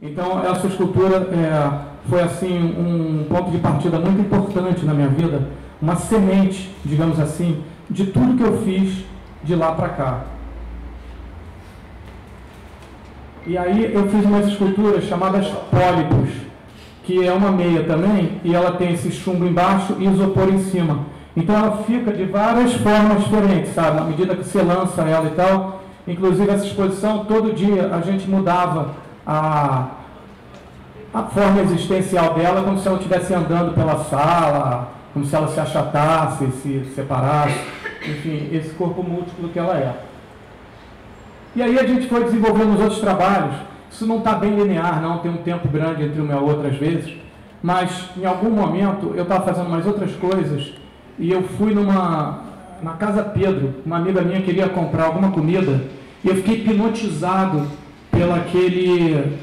Então, essa escultura foi assim um ponto de partida muito importante na minha vida, uma semente, digamos assim, de tudo que eu fiz de lá para cá. E aí eu fiz umas esculturas chamadas pólipos, que é uma meia também, e ela tem esse chumbo embaixo e isopor em cima. Então ela fica de várias formas diferentes, sabe? À medida que você lança ela e tal. Inclusive essa exposição, todo dia a gente mudava a forma existencial dela, como se ela estivesse andando pela sala, como se ela se achatasse, se separasse, enfim, esse corpo múltiplo que ela é. E aí a gente foi desenvolvendo os outros trabalhos. Isso não está bem linear, não, tem um tempo grande entre uma e outra às vezes, mas em algum momento eu estava fazendo mais outras coisas e eu fui na Casa Pedro, uma amiga minha queria comprar alguma comida e eu fiquei hipnotizado pelo aquele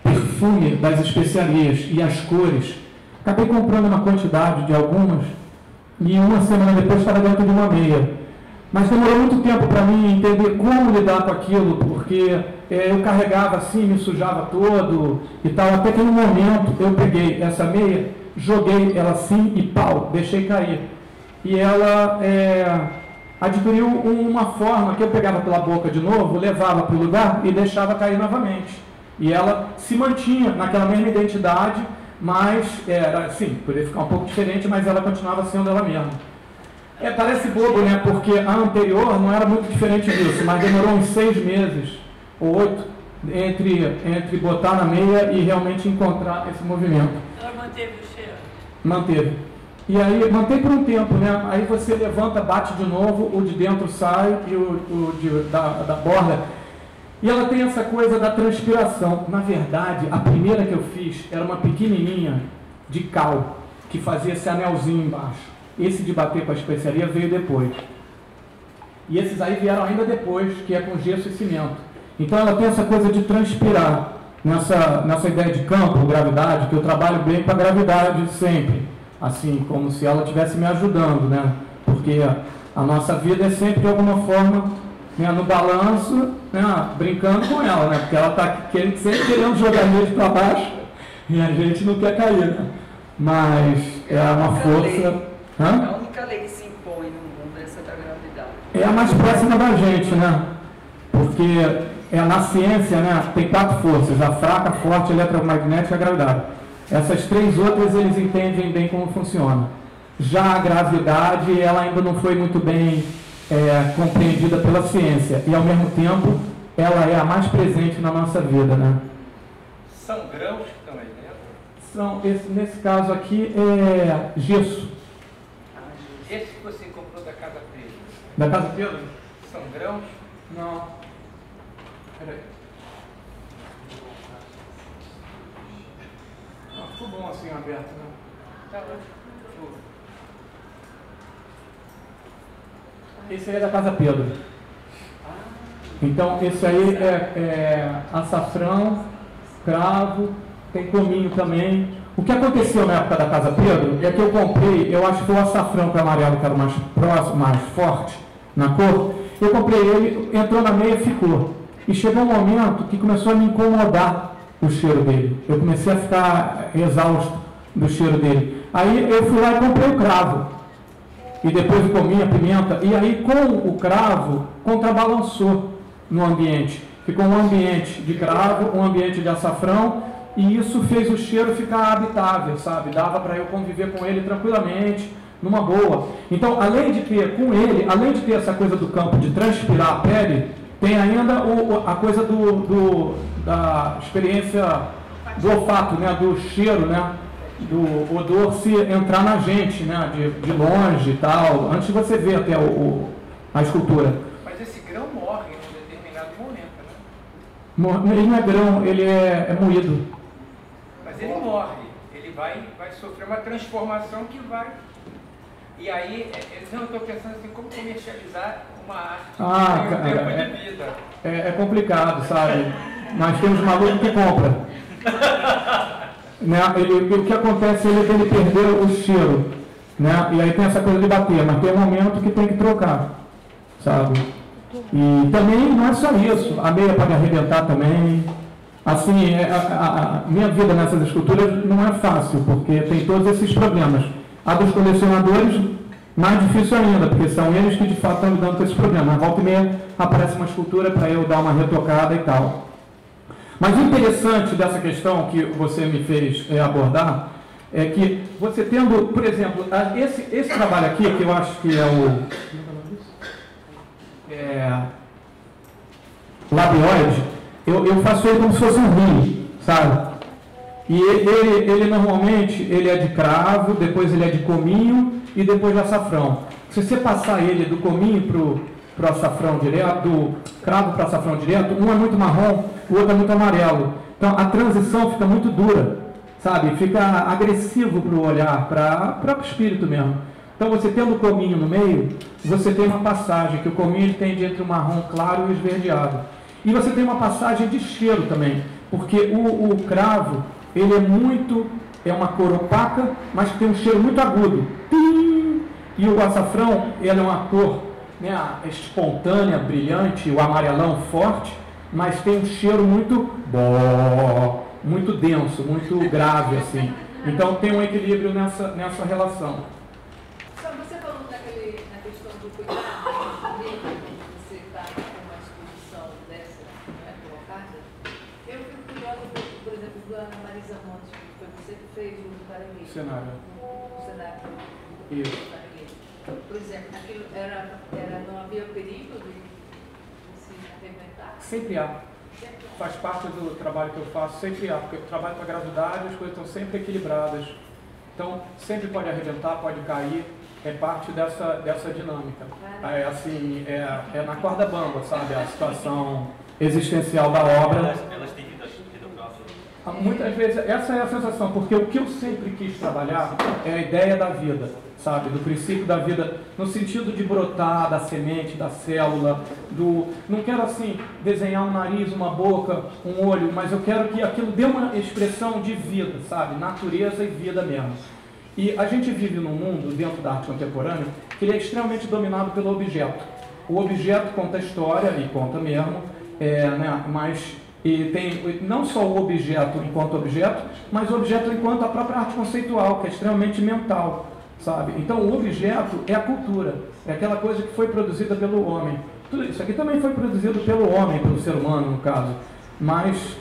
perfume das especiarias e as cores. Acabei comprando uma quantidade de algumas e uma semana depois estava dentro de uma meia. Mas demorou muito tempo para mim entender como lidar com aquilo, porque eu carregava assim, me sujava todo e tal, até que no momento eu peguei essa meia, joguei ela assim e pau, deixei cair. E ela adquiriu uma forma que eu pegava pela boca de novo, levava para o lugar e deixava cair novamente. E ela se mantinha naquela mesma identidade, mas era assim, poderia ficar um pouco diferente, mas ela continuava sendo ela mesma. Parece bobo, né? Porque a anterior não era muito diferente disso, mas demorou uns 6 meses, ou 8, entre botar na meia e realmente encontrar esse movimento. Ela manteve o cheiro? Manteve. E aí, mantém por um tempo, né? Aí você levanta, bate de novo, o de dentro sai e da borda. E ela tem essa coisa da transpiração. Na verdade, a primeira que eu fiz era uma pequenininha de cal, que fazia esse anelzinho embaixo. Esse de bater com a especiaria veio depois. E esses aí vieram ainda depois, que é com gesso e cimento. Então ela tem essa coisa de transpirar, nessa ideia de campo, gravidade, que eu trabalho bem com a gravidade sempre. Assim, como se ela estivesse me ajudando, né? Porque a nossa vida é sempre de alguma forma, né, no balanço, né, brincando com ela, né? Porque ela está sempre querendo jogar a gente para baixo e a gente não quer cair, né? Mas é uma força... A única lei que se impõe no mundo é essa da gravidade. É a mais próxima da gente, né? Porque na ciência, né, tem 4 forças: a fraca, a forte, a eletromagnética e a gravidade. Essas 3 outras eles entendem bem como funciona. Já a gravidade, ela ainda não foi muito bem compreendida pela ciência. E ao mesmo tempo, ela é a mais presente na nossa vida, né? São grãos que estão aí dentro? Nesse caso aqui é gesso. Esse que você comprou da Casa Pedro? Da Casa Pedro? São grãos? Não. Peraí. Não, ficou bom assim aberto, né? Tá ótimo. Esse aí é da Casa Pedro. Então, esse aí é açafrão, cravo, tem cominho também. O que aconteceu na época da Casa Pedro é que eu comprei, eu acho que foi o açafrão com o amarelo, que era mais próximo, mais forte na cor. Eu comprei ele, entrou na meia e ficou. E chegou um momento que começou a me incomodar o cheiro dele. Eu comecei a ficar exausto do cheiro dele. Aí eu fui lá e comprei o cravo. E depois comi a pimenta. E aí com o cravo, contrabalançou no ambiente. Ficou um ambiente de cravo, um ambiente de açafrão. E isso fez o cheiro ficar habitável, sabe? Dava para eu conviver com ele tranquilamente, numa boa. Então, além de ter com ele, além de ter essa coisa do campo de transpirar a pele, tem ainda a coisa da experiência do olfato, né? Do cheiro, né? Do odor se entrar na gente, né? De longe e tal, antes de você ver até a escultura. Mas esse grão morre em um determinado momento, né? Ele não é grão, ele é moído. Mas ele morre, ele vai sofrer uma transformação que vai... E aí, eu estou pensando assim, como comercializar uma arte que tem um tempo de vida. É complicado, sabe? Mas temos maluco que compra. Né? O que acontece é ele perder o cheiro. Né? E aí tem essa coisa de bater, mas tem um momento que tem que trocar, sabe? E também não é só isso, a meia pode arrebentar também. Assim, a minha vida nessas esculturas não é fácil, porque tem todos esses problemas. A dos colecionadores, mais difícil ainda, porque são eles que de fato estão lidando com esse problema. Na volta e meia aparece uma escultura para eu dar uma retocada e tal. Mas o interessante dessa questão que você me fez abordar é que você tendo, por exemplo, esse trabalho aqui, que eu acho que é o labioide, eu faço ele como se fosse um rim, sabe? E ele normalmente ele é de cravo, depois ele é de cominho e depois de açafrão. Se você passar ele do cominho para o açafrão direto, do cravo para o açafrão direto, um é muito marrom, o outro é muito amarelo. Então a transição fica muito dura, sabe? Fica agressivo para o olhar, para o espírito mesmo. Então você tendo o cominho no meio, você tem uma passagem, que o cominho ele tem entre o marrom claro e o esverdeado. E você tem uma passagem de cheiro também, porque o cravo, ele é uma cor opaca, mas que tem um cheiro muito agudo. E o açafrão, ele é uma cor, né, espontânea, brilhante, o amarelão forte, mas tem um cheiro muito denso, muito grave, assim. Então tem um equilíbrio nessa relação. Você falou na questão do cuidado, quando você está com uma exposição dessa, não é, colocada. Eu fico curiosa, por exemplo, da Ana Marisa Montes, que foi você que fez o Caranguejo. Cenário. O cenário do Caranguejo. Por exemplo, aquilo não havia perigo de se arrebentar? Sempre há. Faz parte do trabalho que eu faço, sempre há, porque eu trabalho com a gravidade, as coisas estão sempre equilibradas. Então, sempre pode arrebentar, pode cair, é parte dessa dinâmica. É na corda bamba, sabe? A situação existencial da obra. Elas têm vida próxima. Muitas vezes, essa é a sensação, porque o que eu sempre quis trabalhar é a ideia da vida, sabe? Do princípio da vida, no sentido de brotar da semente, da célula, não quero assim desenhar um nariz, uma boca, um olho, mas eu quero que aquilo dê uma expressão de vida, sabe? Natureza e vida mesmo. E a gente vive num mundo, dentro da arte contemporânea, que ele é extremamente dominado pelo objeto. O objeto conta a história, e conta mesmo, né? Mas e tem não só o objeto enquanto objeto, mas o objeto enquanto a própria arte conceitual, que é extremamente mental, sabe? Então o objeto é a cultura, é aquela coisa que foi produzida pelo homem. Tudo isso aqui também foi produzido pelo homem, pelo ser humano no caso, mas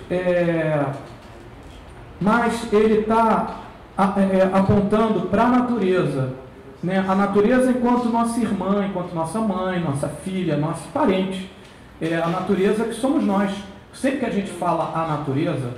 ele está apontando para a natureza, né? A natureza enquanto nossa irmã, enquanto nossa mãe, nossa filha, nosso parente, a natureza que somos nós. Sempre que a gente fala a natureza,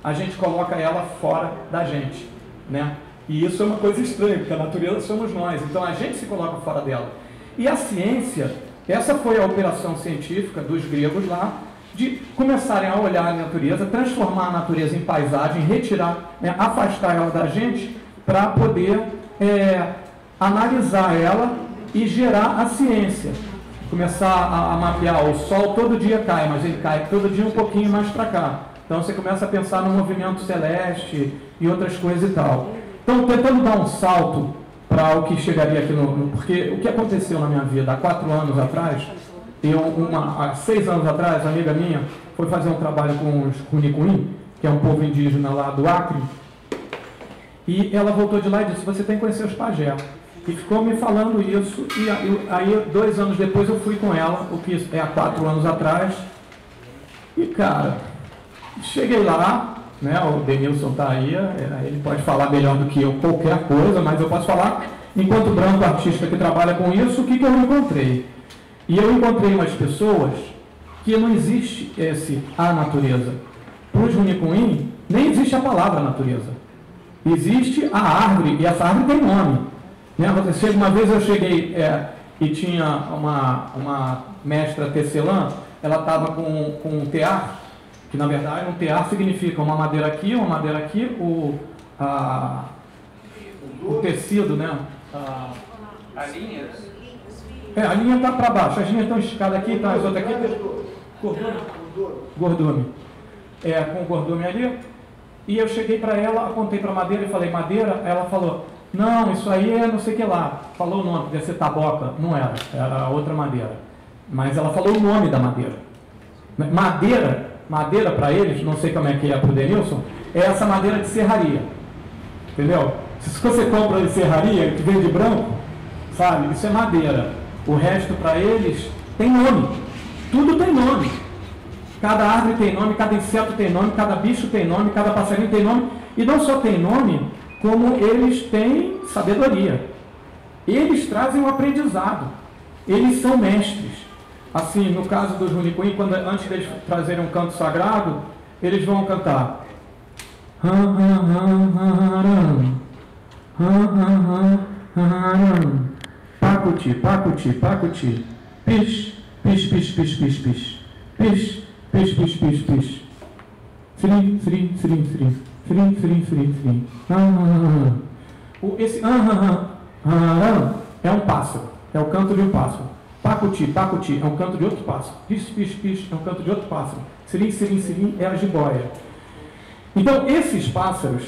a gente coloca ela fora da gente, né? E isso é uma coisa estranha, porque a natureza somos nós, então a gente se coloca fora dela. E a ciência, essa foi a operação científica dos gregos lá, de começarem a olhar a natureza, transformar a natureza em paisagem, retirar, né, afastar ela da gente, para poder analisar ela e gerar a ciência. Começar a mapear, o sol todo dia cai, mas ele cai todo dia um pouquinho mais para cá. Então você começa a pensar no movimento celeste e outras coisas e tal. Então, tentando dar um salto para o que chegaria aqui porque o que aconteceu na minha vida há 4 anos atrás, há 6 anos atrás, a amiga minha foi fazer um trabalho com os Runicuim, que é um povo indígena lá do Acre, e ela voltou de lá e disse: você tem que conhecer os pajé. E ficou me falando isso, e aí 2 anos depois eu fui com ela, o que é há 4 anos atrás, e cara, cheguei lá, né, o Denilson está aí, ele pode falar melhor do que eu qualquer coisa, mas eu posso falar, enquanto branco artista que trabalha com isso, o que eu encontrei. E eu encontrei umas pessoas que não existe a natureza. Para os Runicuim, nem existe a palavra natureza. Existe a árvore, e essa árvore tem nome. Né? Uma vez eu cheguei e tinha uma mestra tecelã, ela estava com um tear, que na verdade um tear significa uma madeira aqui, o tecido, né? A linha? A linha está para baixo, as linhas estão esticadas aqui, então as outras aqui. Gordume. Com o gordume ali. E eu cheguei para ela, apontei para a madeira e falei: madeira? Ela falou: não, isso aí é não sei o que lá. Falou o nome, devia ser taboca. Não era outra madeira. Mas ela falou o nome da madeira. Madeira madeira para eles, não sei como é que é para o Denilson, é essa madeira de serraria. Entendeu? Se você compra de serraria, que vem de branco, sabe? Isso é madeira. O resto para eles tem nome. Tudo tem nome. Cada árvore tem nome, cada inseto tem nome, cada bicho tem nome, cada passarinho tem nome. E não só tem nome, como eles têm sabedoria. Eles trazem um aprendizado. Eles são mestres. Assim, no caso dos Runicuim, antes deles trazerem um canto sagrado, eles vão cantar. Pacuti, pacuti, pacuti. Pis, pis, pis, pis, pis, pis. Pis, pis, pis, pis, pis. Srim, srim, srim, srim. Srim, srim, srim, srim. Esse é um pássaro. É o canto de um pássaro. Pacuti, pacuti é um canto de outro pássaro. Pis, pis, pis é um canto de outro pássaro. Sirim, sirim, sirim é a jiboia. Então, esses pássaros,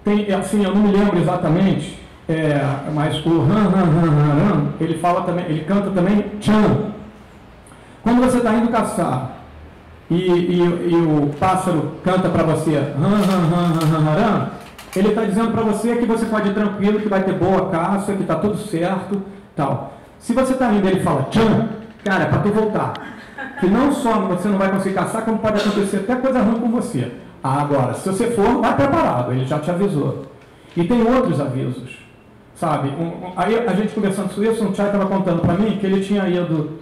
tem, assim, eu não me lembro exatamente, mas o ele fala também, ele canta também tchan. Quando você está indo caçar e o pássaro canta para você ele está dizendo para você que você pode ir tranquilo, que vai ter boa caça, que está tudo certo, tal. Se você está indo e ele fala tchan, cara, é para tu voltar. Que não só você não vai conseguir caçar, como pode acontecer até coisa ruim com você. Agora, se você for, vai preparado, ele já te avisou. E tem outros avisos, sabe? Aí a gente conversando sobre isso, um Chay estava contando para mim que ele tinha ido...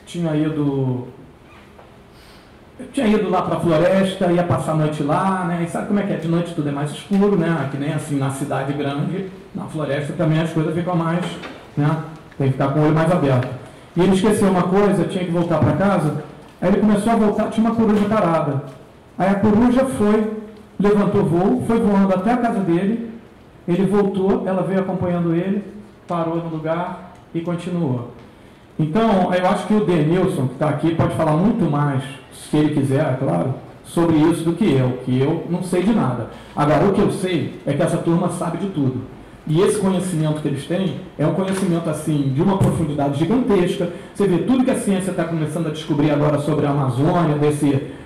Tinha ido lá para a floresta, ia passar a noite lá, né? E sabe como é que é? De noite tudo é mais escuro, né? Que nem assim na cidade grande, na floresta também as coisas ficam mais, né? Tem que ficar com o olho mais aberto. E ele esqueceu uma coisa, tinha que voltar para casa, aí ele começou a voltar, tinha uma coruja parada. Aí a coruja levantou voo, foi voando até a casa dele, ele voltou, ela veio acompanhando ele, parou no lugar e continuou. Então, eu acho que o Denilson, que está aqui, pode falar muito mais, se ele quiser, é claro, sobre isso do que eu não sei de nada. Agora, o que eu sei é que essa turma sabe de tudo. E esse conhecimento que eles têm é um conhecimento, assim, de uma profundidade gigantesca. Você vê tudo que a ciência está começando a descobrir agora sobre a Amazônia,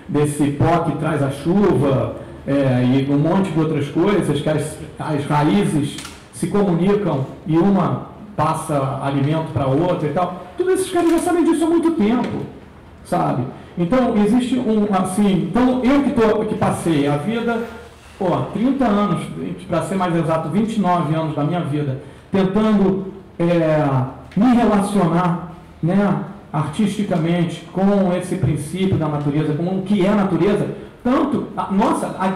desse pó que traz a chuva, e um monte de outras coisas, que as raízes se comunicam e uma passa alimento para outra e tal. Todos esses caras já sabem disso há muito tempo, sabe? Então, existe então eu que passei a vida, 30 anos, para ser mais exato, 29 anos da minha vida, tentando me relacionar, né, artisticamente com esse princípio da natureza, com o que é a natureza, tanto,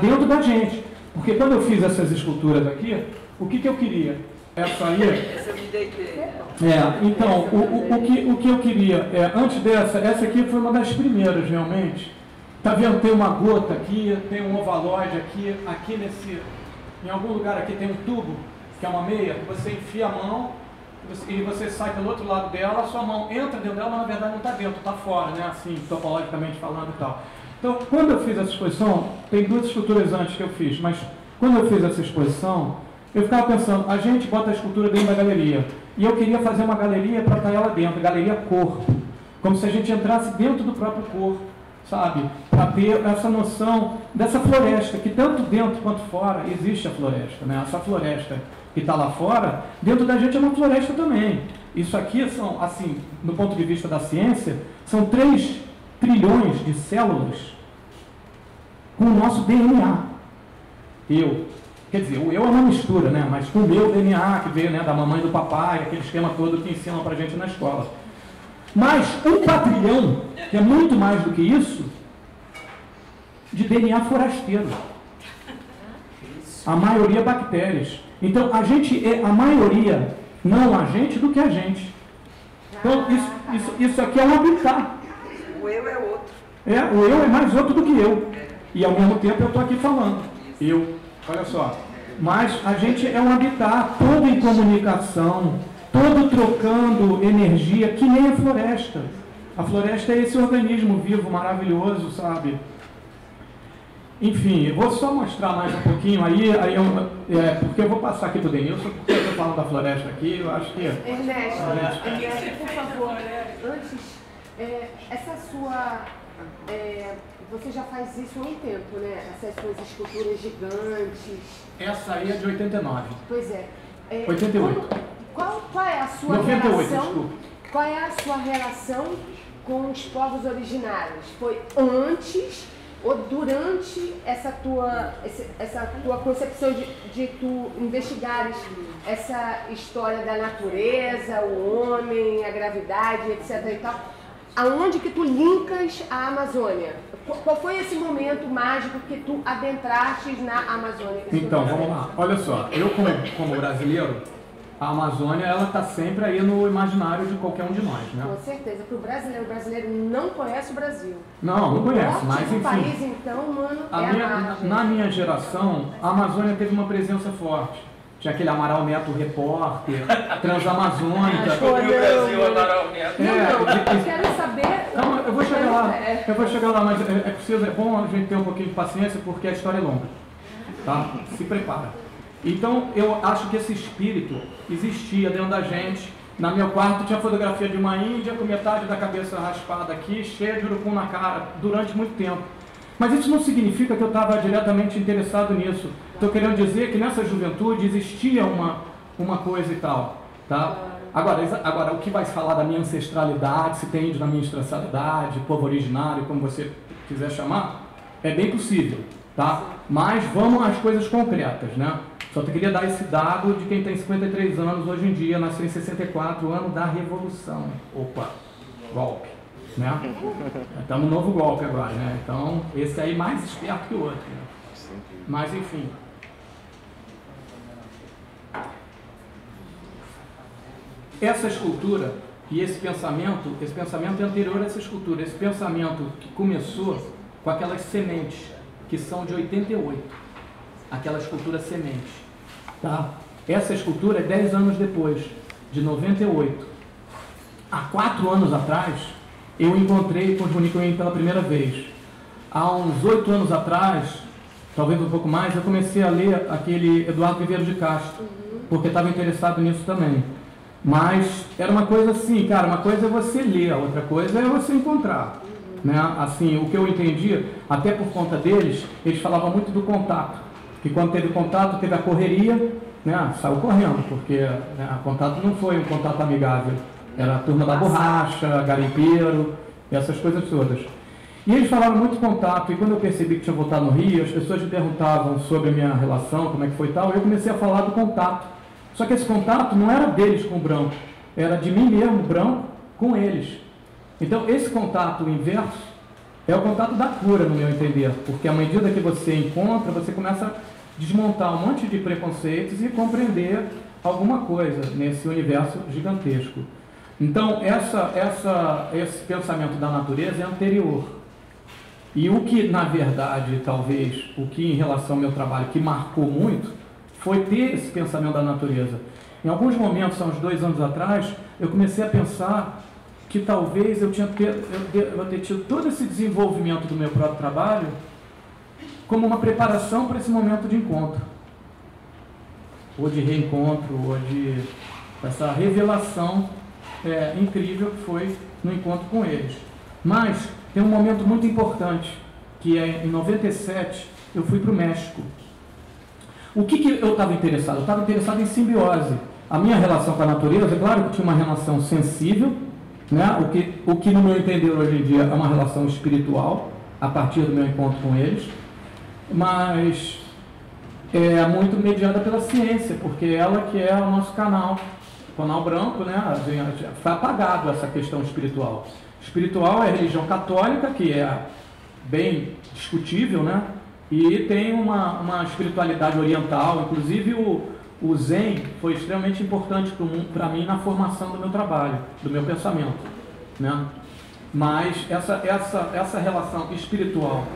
dentro da gente. Porque quando eu fiz essas esculturas aqui, o que eu queria? Essa aí. Essa eu me deitei. Então, o que eu queria, antes dessa, essa aqui foi uma das primeiras, realmente. Tá vendo? Tem uma gota aqui, tem um ovaloide aqui em algum lugar aqui tem um tubo, que é uma meia, você enfia a mão e você sai pelo outro lado dela, a sua mão entra dentro dela, mas na verdade não está dentro, está fora, né? Assim, topologicamente falando e tal. Então, quando eu fiz essa exposição, tem 2 esculturas antes que eu fiz, mas quando eu fiz essa exposição, eu ficava pensando, a gente bota a escultura dentro da galeria, e eu queria fazer uma galeria para estar ela dentro, galeria corpo, como se a gente entrasse dentro do próprio corpo, sabe? Para ter essa noção dessa floresta, que tanto dentro quanto fora existe a floresta, né? Essa floresta que está lá fora, dentro da gente é uma floresta também. Isso aqui são, assim, do ponto de vista da ciência, são 3 trilhões de células com o nosso DNA. Quer dizer, o eu é uma mistura, né? Mas com o meu DNA, que veio, né, da mamãe e do papai, aquele esquema todo que ensinam pra gente na escola. Mas 1 quatrilhão, que é muito mais do que isso, de DNA forasteiro. A maioria bactérias. Então, a gente é, a maioria, não a gente do que a gente. Então, isso aqui é um habitat. O eu é outro. O eu é mais outro do que eu. E ao mesmo tempo eu estou aqui falando. Olha só. Mas a gente é um habitat, todo em comunicação, todo trocando energia, que nem a floresta. A floresta é esse organismo vivo, maravilhoso, sabe? Enfim, eu vou só mostrar mais um pouquinho aí porque eu vou passar aqui para o Denilson, porque eu estou falando da floresta aqui, eu acho que... Ernesto, por favor, antes... Essa sua... você já faz isso há um tempo, né? Essas suas esculturas gigantes. Essa aí é de 89. Pois é. 88. Qual é a sua 98, relação? desculpa. Qual é a sua relação com os povos originários? Foi antes ou durante essa tua concepção de tu investigares essa história da natureza, o homem, a gravidade, etc. e tal? Aonde que tu linkas a Amazônia? Qual foi esse momento mágico que tu adentraste na Amazônia? Então, vamos lá. Olha só, eu como brasileiro, a Amazônia, ela está sempre aí no imaginário de qualquer um de nós, né? Com certeza, para o brasileiro não conhece o Brasil. Não conhece, mas enfim. O país, então, mano, na minha geração, a Amazônia teve uma presença forte. Tinha aquele Amaral Neto repórter, Transamazônica. Descobriu o Brasil, Amaral Neto. Eu quero saber... Não, eu vou chegar lá, mas é bom a gente ter um pouquinho de paciência, porque a história é longa. Tá? Se prepara. Então, eu acho que esse espírito existia dentro da gente. No meu quarto tinha fotografia de uma índia com metade da cabeça raspada aqui, cheia de urucum na cara, durante muito tempo. Mas isso não significa que eu estava diretamente interessado nisso. Estou querendo dizer que nessa juventude existia uma coisa e tal. Tá? Agora, o que vai se falar da minha ancestralidade, se tem índio na minha ancestralidade, povo originário, como você quiser chamar, é bem possível. Tá? Mas vamos às coisas concretas, né? Só que eu queria dar esse dado de quem tem 53 anos hoje em dia, nasceu em 64, ano da Revolução. Opa, golpe, né? Estamos no novo golpe agora, né? Então, esse aí mais esperto que o outro, né? Mas, enfim. Essa escultura e esse pensamento é anterior a essa escultura. Esse pensamento que começou com aquelas sementes, que são de 88. Aquela escultura semente. Tá? Essa escultura é 10 anos depois, de 98. Há 4 anos atrás, eu encontrei com o Juninho Cohen pela primeira vez. Há uns 8 anos atrás, talvez um pouco mais, eu comecei a ler aquele Eduardo Viveiro de Castro, porque estava interessado nisso também. Mas era uma coisa assim, cara, uma coisa é você ler, a outra coisa é você encontrar. Né? Assim, o que eu entendi, até por conta deles, eles falavam muito do contato. Que quando teve contato, teve a correria, né? Saiu correndo, porque né, o contato não foi um contato amigável. Era a turma da borracha, garimpeiro, essas coisas todas. E eles falavam muito contato, e quando eu percebi que tinha voltado no Rio, as pessoas me perguntavam sobre a minha relação, como é que foi e tal, eu comecei a falar do contato. Só que esse contato não era deles com o branco, era de mim mesmo, branco, com eles. Então, esse contato inverso é o contato da cura, no meu entender, porque à medida que você encontra, você começa a desmontar um monte de preconceitos e compreender alguma coisa nesse universo gigantesco. Então, esse pensamento da natureza é anterior. E o que, na verdade, talvez, o que em relação ao meu trabalho, que marcou muito, foi ter esse pensamento da natureza. Em alguns momentos, há uns 2 anos atrás, eu comecei a pensar que talvez eu ter tido todo esse desenvolvimento do meu próprio trabalho como uma preparação para esse momento de encontro, ou de reencontro, ou de essa revelação incrível que foi no encontro com eles. Mas tem um momento muito importante, que é em 97, eu fui para o México. O que eu estava interessado? Eu estava interessado em simbiose. A minha relação com a natureza, é claro que tinha uma relação sensível, né? O que no meu entender hoje em dia é uma relação espiritual, a partir do meu encontro com eles, mas é muito mediada pela ciência, porque ela que é o nosso canal branco, né? Foi apagado essa questão espiritual. Espiritual é a religião católica, que é bem discutível, né? E tem uma espiritualidade oriental, inclusive o Zen foi extremamente importante para mim na formação do meu trabalho, do meu pensamento, né? Mas essa relação espiritual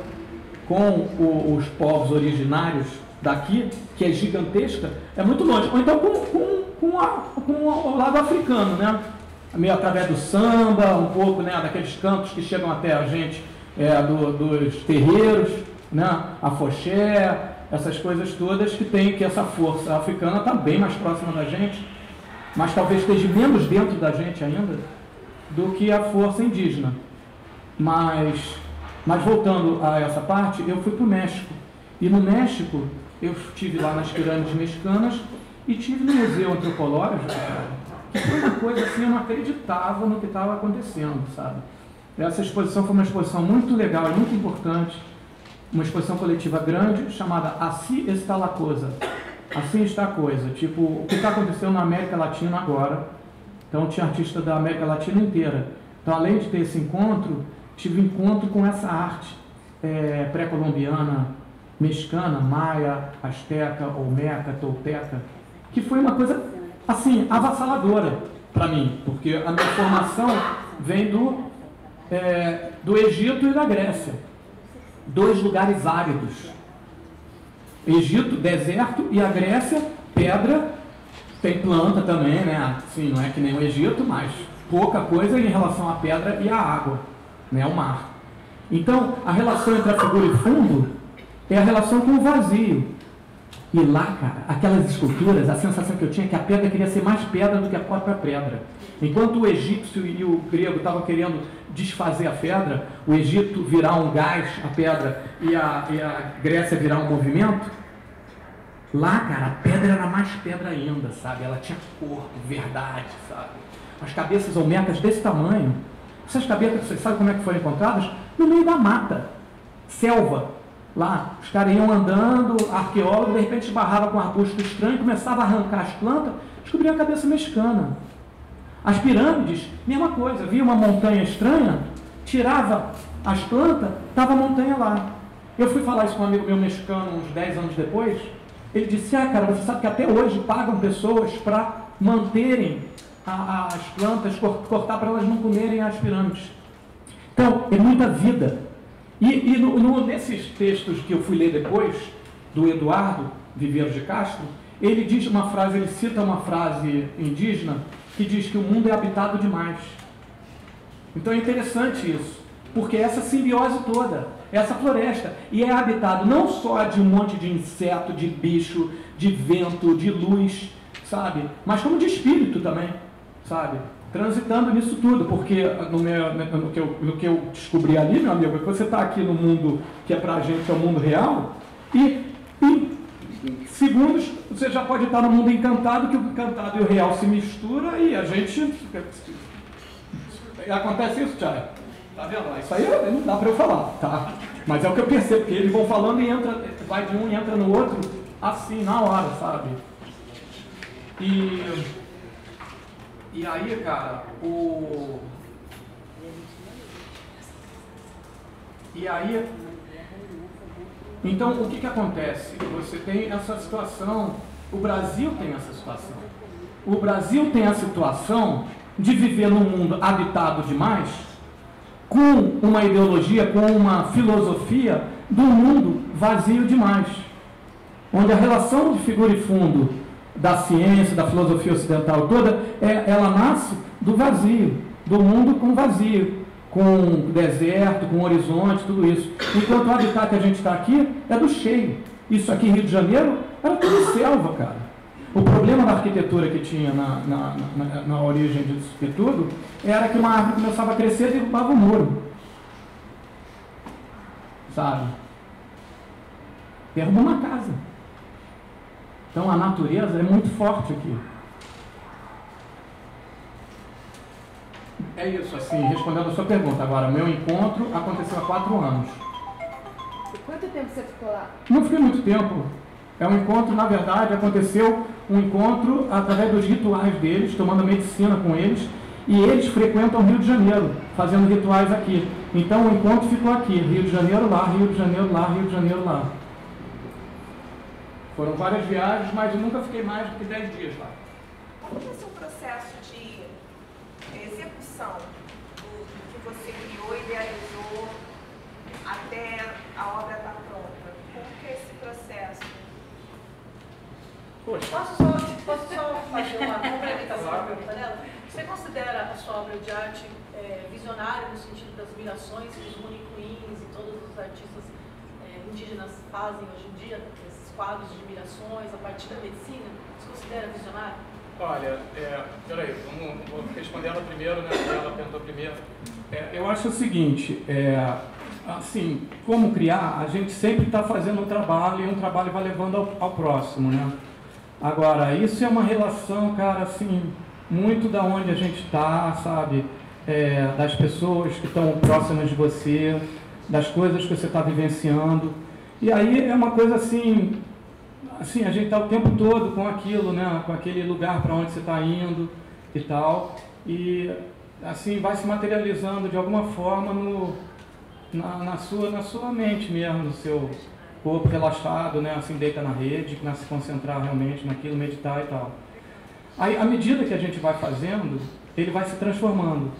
com os povos originários daqui, que é gigantesca, é muito longe. Ou então com o lado africano, né? Meio através do samba, um pouco, né, daqueles cantos que chegam até a gente, dos terreiros, né? Afoxé, essas coisas todas que essa força africana está bem mais próxima da gente, mas talvez esteja menos dentro da gente ainda, do que a força indígena. Mas voltando a essa parte, eu fui para o México. E no México, eu estive lá nas pirâmides mexicanas e estive no Museu Antropológico, que foi uma coisa assim, eu não acreditava no que estava acontecendo, sabe? Essa exposição foi uma exposição muito legal, muito importante, uma exposição coletiva grande, chamada Assim Está a Coisa. Assim está a coisa, tipo, o que está acontecendo na América Latina agora. Então tinha artista da América Latina inteira. Então, além de ter esse encontro, tive um encontro com essa arte pré-colombiana, mexicana, maia, asteca, olmeca, tolteca, que foi uma coisa, assim, avassaladora para mim, porque a minha formação vem do Egito e da Grécia, dois lugares áridos. Egito, deserto, e a Grécia, pedra, tem planta também, né? Assim, não é que nem o Egito, mas pouca coisa em relação à pedra e à água, né? O mar. Então, a relação entre a figura e fundo é a relação com o vazio. E lá, cara, aquelas esculturas, a sensação que eu tinha é que a pedra queria ser mais pedra do que a própria pedra. Enquanto o egípcio e o grego estavam querendo desfazer a pedra, o Egito virar um gás, a pedra, e a Grécia virar um movimento, lá, cara, a pedra era mais pedra ainda, sabe? Ela tinha corpo, verdade, sabe? As cabeças olmecas desse tamanho. Essas cabeças, vocês sabem como é que foram encontradas? No meio da mata, selva. Lá, os caras iam andando, arqueólogos, de repente esbarrava com um arbusto estranho, começava a arrancar as plantas, descobriam a cabeça mexicana. As pirâmides, mesma coisa, via uma montanha estranha, tirava as plantas, estava a montanha lá. Eu fui falar isso com um amigo meu mexicano uns 10 anos depois, ele disse, cara, você sabe que até hoje pagam pessoas para manterem as plantas, cortar para elas não comerem as pirâmides. Então, é muita vida. E nesses textos que eu fui ler depois, do Eduardo Viveiros de Castro, ele diz uma frase, ele cita uma frase indígena, que diz que o mundo é habitado demais. Então é interessante isso, porque essa simbiose toda, essa floresta, e é habitado não só de um monte de inseto, de bicho, de vento, de luz, sabe? Mas como de espírito também, sabe? Transitando nisso tudo, porque no que eu descobri ali, meu amigo, é que você está aqui no mundo que é pra gente, é o mundo real, e em segundos você já pode estar no mundo encantado, que o encantado e o real se mistura e a gente... Acontece isso, Thiago? Tá vendo? Isso aí não dá para eu falar, tá? Mas é o que eu percebo, porque eles vão falando e vai de um e entra no outro, assim, na hora, sabe? E aí, cara, então, o que acontece? Você tem essa situação, o Brasil tem essa situação. O Brasil tem a situação de viver num mundo habitado demais, com uma ideologia, com uma filosofia do mundo vazio demais. Onde a relação de figura e fundo da ciência, da filosofia ocidental toda, ela nasce do vazio, do mundo com vazio, com deserto, com horizonte, tudo isso. Enquanto o habitat que a gente está aqui é do cheio. Isso aqui em Rio de Janeiro era tudo selva, cara. O problema da arquitetura que tinha na origem disso tudo era que uma árvore começava a crescer e derrubava o muro. Sabe? Derruba uma casa. Então a natureza é muito forte aqui. É isso, assim, respondendo a sua pergunta. Agora, meu encontro aconteceu há 4 anos. E quanto tempo você ficou lá? Não fiquei muito tempo. É um encontro, na verdade, aconteceu um encontro através dos rituais deles, tomando medicina com eles, e eles frequentam Rio de Janeiro, fazendo rituais aqui. Então o encontro ficou aqui, Rio de Janeiro lá, Rio de Janeiro lá, Rio de Janeiro lá. Foram várias viagens, mas eu nunca fiquei mais do que 10 dias lá. Como é o seu processo de execução do que você criou, idealizou, até a obra estar pronta? Como que é esse processo? Posso só fazer uma complementação da pergunta dela? Você considera a sua obra de arte visionária no sentido das mirações que os Municuins e todos os artistas indígenas fazem hoje em dia, esses quadros de mirações a partir da medicina? Você considera visionário? Olha, peraí, vou responder ela primeiro, né? Ela perguntou primeiro. Eu acho o seguinte, assim, como criar, a gente sempre está fazendo um trabalho e um trabalho vai levando ao próximo, né? Agora, isso é uma relação, cara, assim, muito da onde a gente está, sabe? Das pessoas que estão próximas de você, das coisas que você está vivenciando. E aí é uma coisa assim, a gente está o tempo todo com aquilo, né? Com aquele lugar para onde você está indo e tal. E assim, vai se materializando de alguma forma na sua mente mesmo, no seu corpo relaxado, né? Assim, deita na rede, começa a se concentrar realmente naquilo, meditar e tal. Aí, à medida que a gente vai fazendo, ele vai se transformando.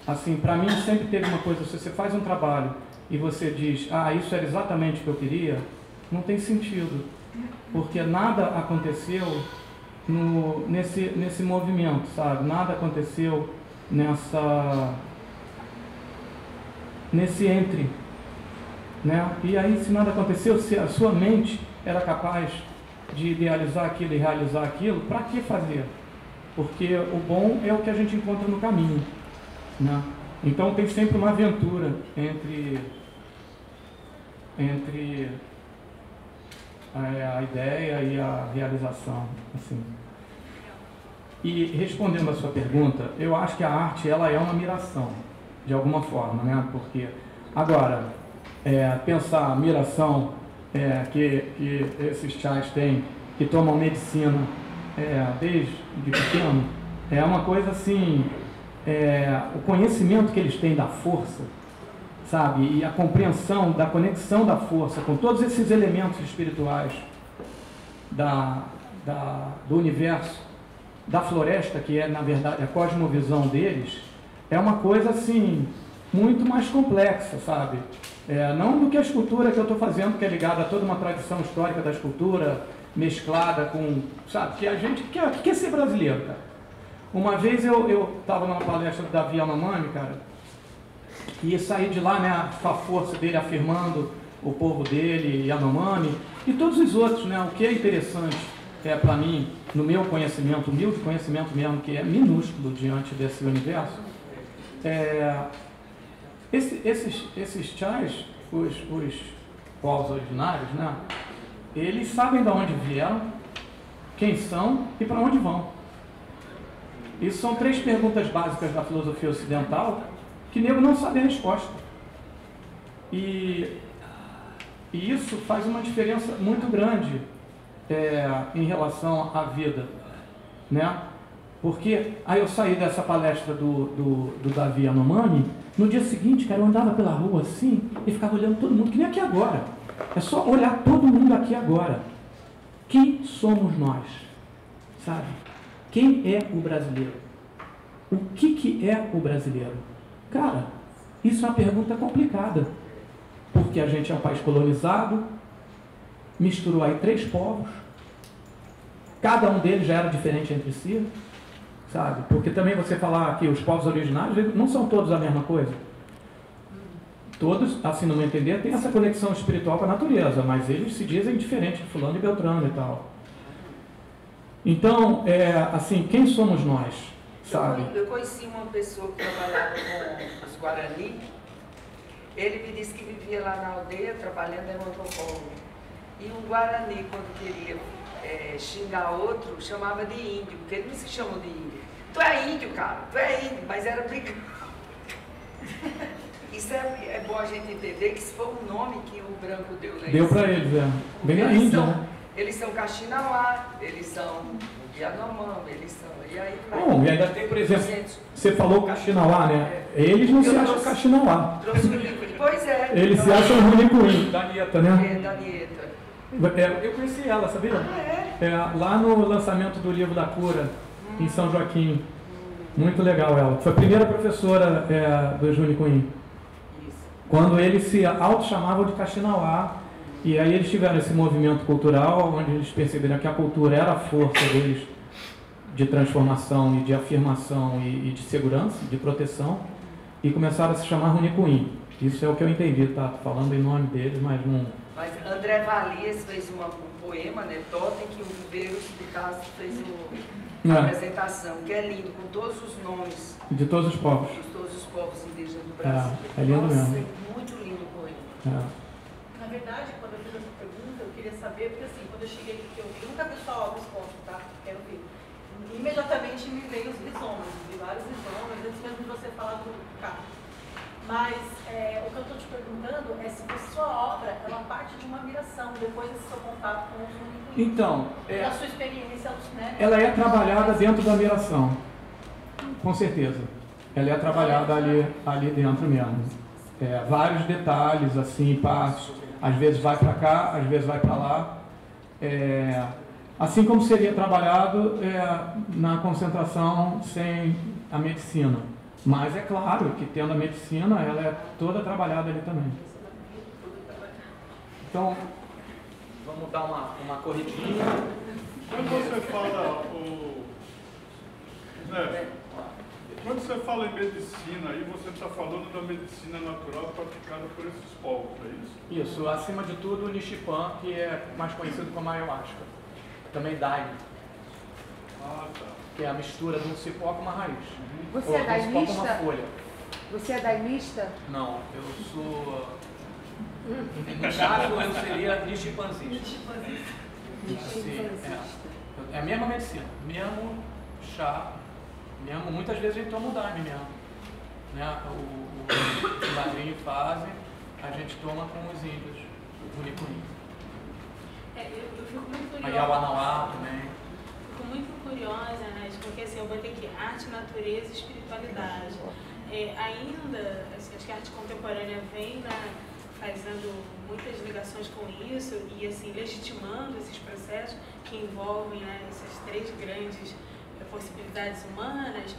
Assim, para mim sempre teve uma coisa, se você faz um trabalho e você diz, isso era exatamente o que eu queria, não tem sentido. Porque nada aconteceu nesse movimento, sabe? Nada aconteceu nesse entre, né? E aí, se nada aconteceu, se a sua mente era capaz de idealizar aquilo e realizar aquilo, para que fazer? Porque o bom é o que a gente encontra no caminho, né? Então tem sempre uma aventura entre a ideia e a realização, assim. E respondendo a sua pergunta, eu acho que a arte ela é uma miração, de alguma forma, né? Porque agora pensar a miração que esses chais têm, que tomam medicina desde pequeno, é uma coisa assim, o conhecimento que eles têm da força, sabe? E a compreensão da conexão da força com todos esses elementos espirituais do universo, da floresta, que é, na verdade, a cosmovisão deles, é uma coisa assim, muito mais complexa, sabe? Não do que a escultura que eu estou fazendo, que é ligada a toda uma tradição histórica da escultura, mesclada com, sabe, que a gente quer ser brasileiro, cara. Uma vez eu estava numa palestra do Davi Yanomami, cara, e saí de lá, né, com a força dele afirmando o povo dele, Yanomami, e todos os outros, né, o que é interessante para mim, no meu conhecimento, humilde conhecimento mesmo, que é minúsculo diante desse universo, esses chais, os povos originários, né, eles sabem de onde vieram, quem são e para onde vão. Isso são 3 perguntas básicas da filosofia ocidental que nego não sabe a resposta. E isso faz uma diferença muito grande em relação à vida, né? Porque aí eu saí dessa palestra do Davi Yanomami, no dia seguinte, cara, eu andava pela rua assim e ficava olhando todo mundo, que nem aqui agora. É só olhar todo mundo aqui agora. Quem somos nós? Sabe? Quem é o brasileiro? O que é o brasileiro? Cara, isso é uma pergunta complicada. Porque a gente é um país colonizado, misturou aí 3 povos, cada um deles já era diferente entre si, sabe? Porque também você falar que os povos originários não são todos a mesma coisa. Todos, assim no meu entender, têm essa conexão espiritual com a natureza, mas eles se dizem diferentes de fulano e beltrano e tal. Então, assim, quem somos nós, sabe? Eu conheci uma pessoa que trabalhava com os Guarani. Ele me disse que vivia lá na aldeia, trabalhando, era um antropólogo. E o Guarani, quando queria xingar outro, chamava de índio, porque ele não se chamou de índio. Tu é índio, cara, tu é índio, mas era brincando. Isso é bom a gente entender que isso foi um nome que o branco deu, né? Deu para eles, bem na Índia, né? Eles são Kaxinawá, eles são Yanomami, eles são... E aí vai... Bom, e ainda tem, por exemplo, você falou Kaxinawá, né? Eles não se acham Kaxinawá. Trouxe o livro, pois é. Eles se acham Runicuim, da Nieta, né? Da Nieta. Eu conheci ela, sabia? Lá no lançamento do livro da cura, em São Joaquim. Muito legal ela. Foi a primeira professora do Runicuim. Quando eles se auto-chamavam de Kaxinawá, e aí eles tiveram esse movimento cultural, onde eles perceberam que a cultura era a força deles de transformação e de afirmação e de segurança, de proteção, e começaram a se chamar Runicuim. Isso é o que eu entendi, tá falando em nome deles, mas não... Mas André Valias fez um poema, né, Totem, que o Viveiros de Castro fez a apresentação, que é lindo, com todos os nomes. De todos os povos. De todos os povos indígenas do Brasil. É lindo Nossa, mesmo. É muito lindo o poema. Na verdade, quando eu fiz essa pergunta, eu queria saber, porque assim, quando eu cheguei aqui, eu nunca vi só alguns pontos, tá? Quero ver. Imediatamente me veio os rizomas, vi vários rizomas, antes mesmo de você falar do carro. Mas o que eu estou te perguntando é se a sua obra, ela parte de uma miração, depois desse seu contato com os únicos. Então, a sua experiência, né? Ela é trabalhada dentro da miração, com certeza. Ela é trabalhada ali dentro mesmo. Vários detalhes, assim, passos. Às vezes vai para cá, às vezes vai para lá. Assim como seria trabalhado na concentração sem a medicina. Mas é claro que tendo a medicina, ela é toda trabalhada ali também. Então, vamos dar uma corridinha. Quando você fala, quando você fala em medicina, aí você está falando da medicina natural praticada por esses povos, é isso? Isso, acima de tudo o Nichipan, que é mais conhecido como ayahuasca. Também Daime. Ah, tá. Que é a mistura de um cipó com uma raiz. Você é daimista? Um cipó com uma folha. Você é daimista? Não, eu sou... No caso, eu seria nichipanzista. É a mesma medicina, mesmo chá, mesmo, muitas vezes a gente toma o daime mesmo. Né? O madrinho fazem, a gente toma com os índios, o Unicuni. Eu fico muito curiosa. Aí a Wanauá também. Fico muito curiosa, né? Porque assim, eu botei aqui arte, natureza e espiritualidade. Ainda, assim, acho que a arte contemporânea vem fazendo muitas ligações com isso e assim, legitimando esses processos que envolvem, né, essas três grandes possibilidades humanas.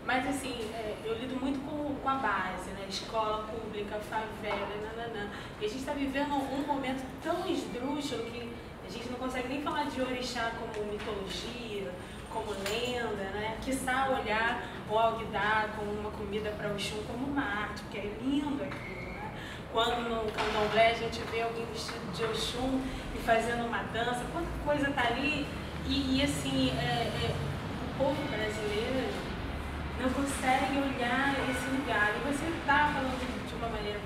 Mas assim, eu lido muito com a base, né? Escola pública, favela, nananã. E a gente está vivendo um momento tão esdrúxulo que a gente não consegue nem falar de orixá como mitologia, como lenda, né? Quiçá olhar o Alguidar como uma comida para o Oxum como uma arte, porque é lindo aquilo, né? Quando no candomblé a gente vê alguém vestido de Oxum e fazendo uma dança, quanta coisa está ali. E assim, o povo brasileiro não consegue olhar esse lugar. E você está falando de uma maneira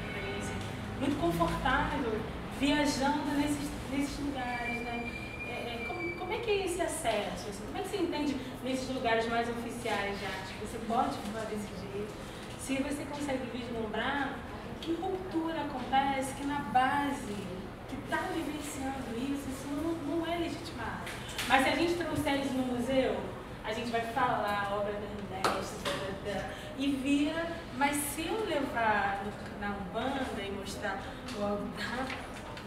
muito confortável, viajando nesses lugares, né? Como é que é esse acesso? Assim? Como é que você entende nesses lugares mais oficiais de arte? Você pode falar desse jeito? Se você consegue vislumbrar que ruptura acontece, que na base, que está vivenciando isso não é legitimado. Mas se a gente trouxer eles no museu, a gente vai falar a obra da Ernesto, e vira, mas se eu levar na Umbanda e mostrar o Alguidar,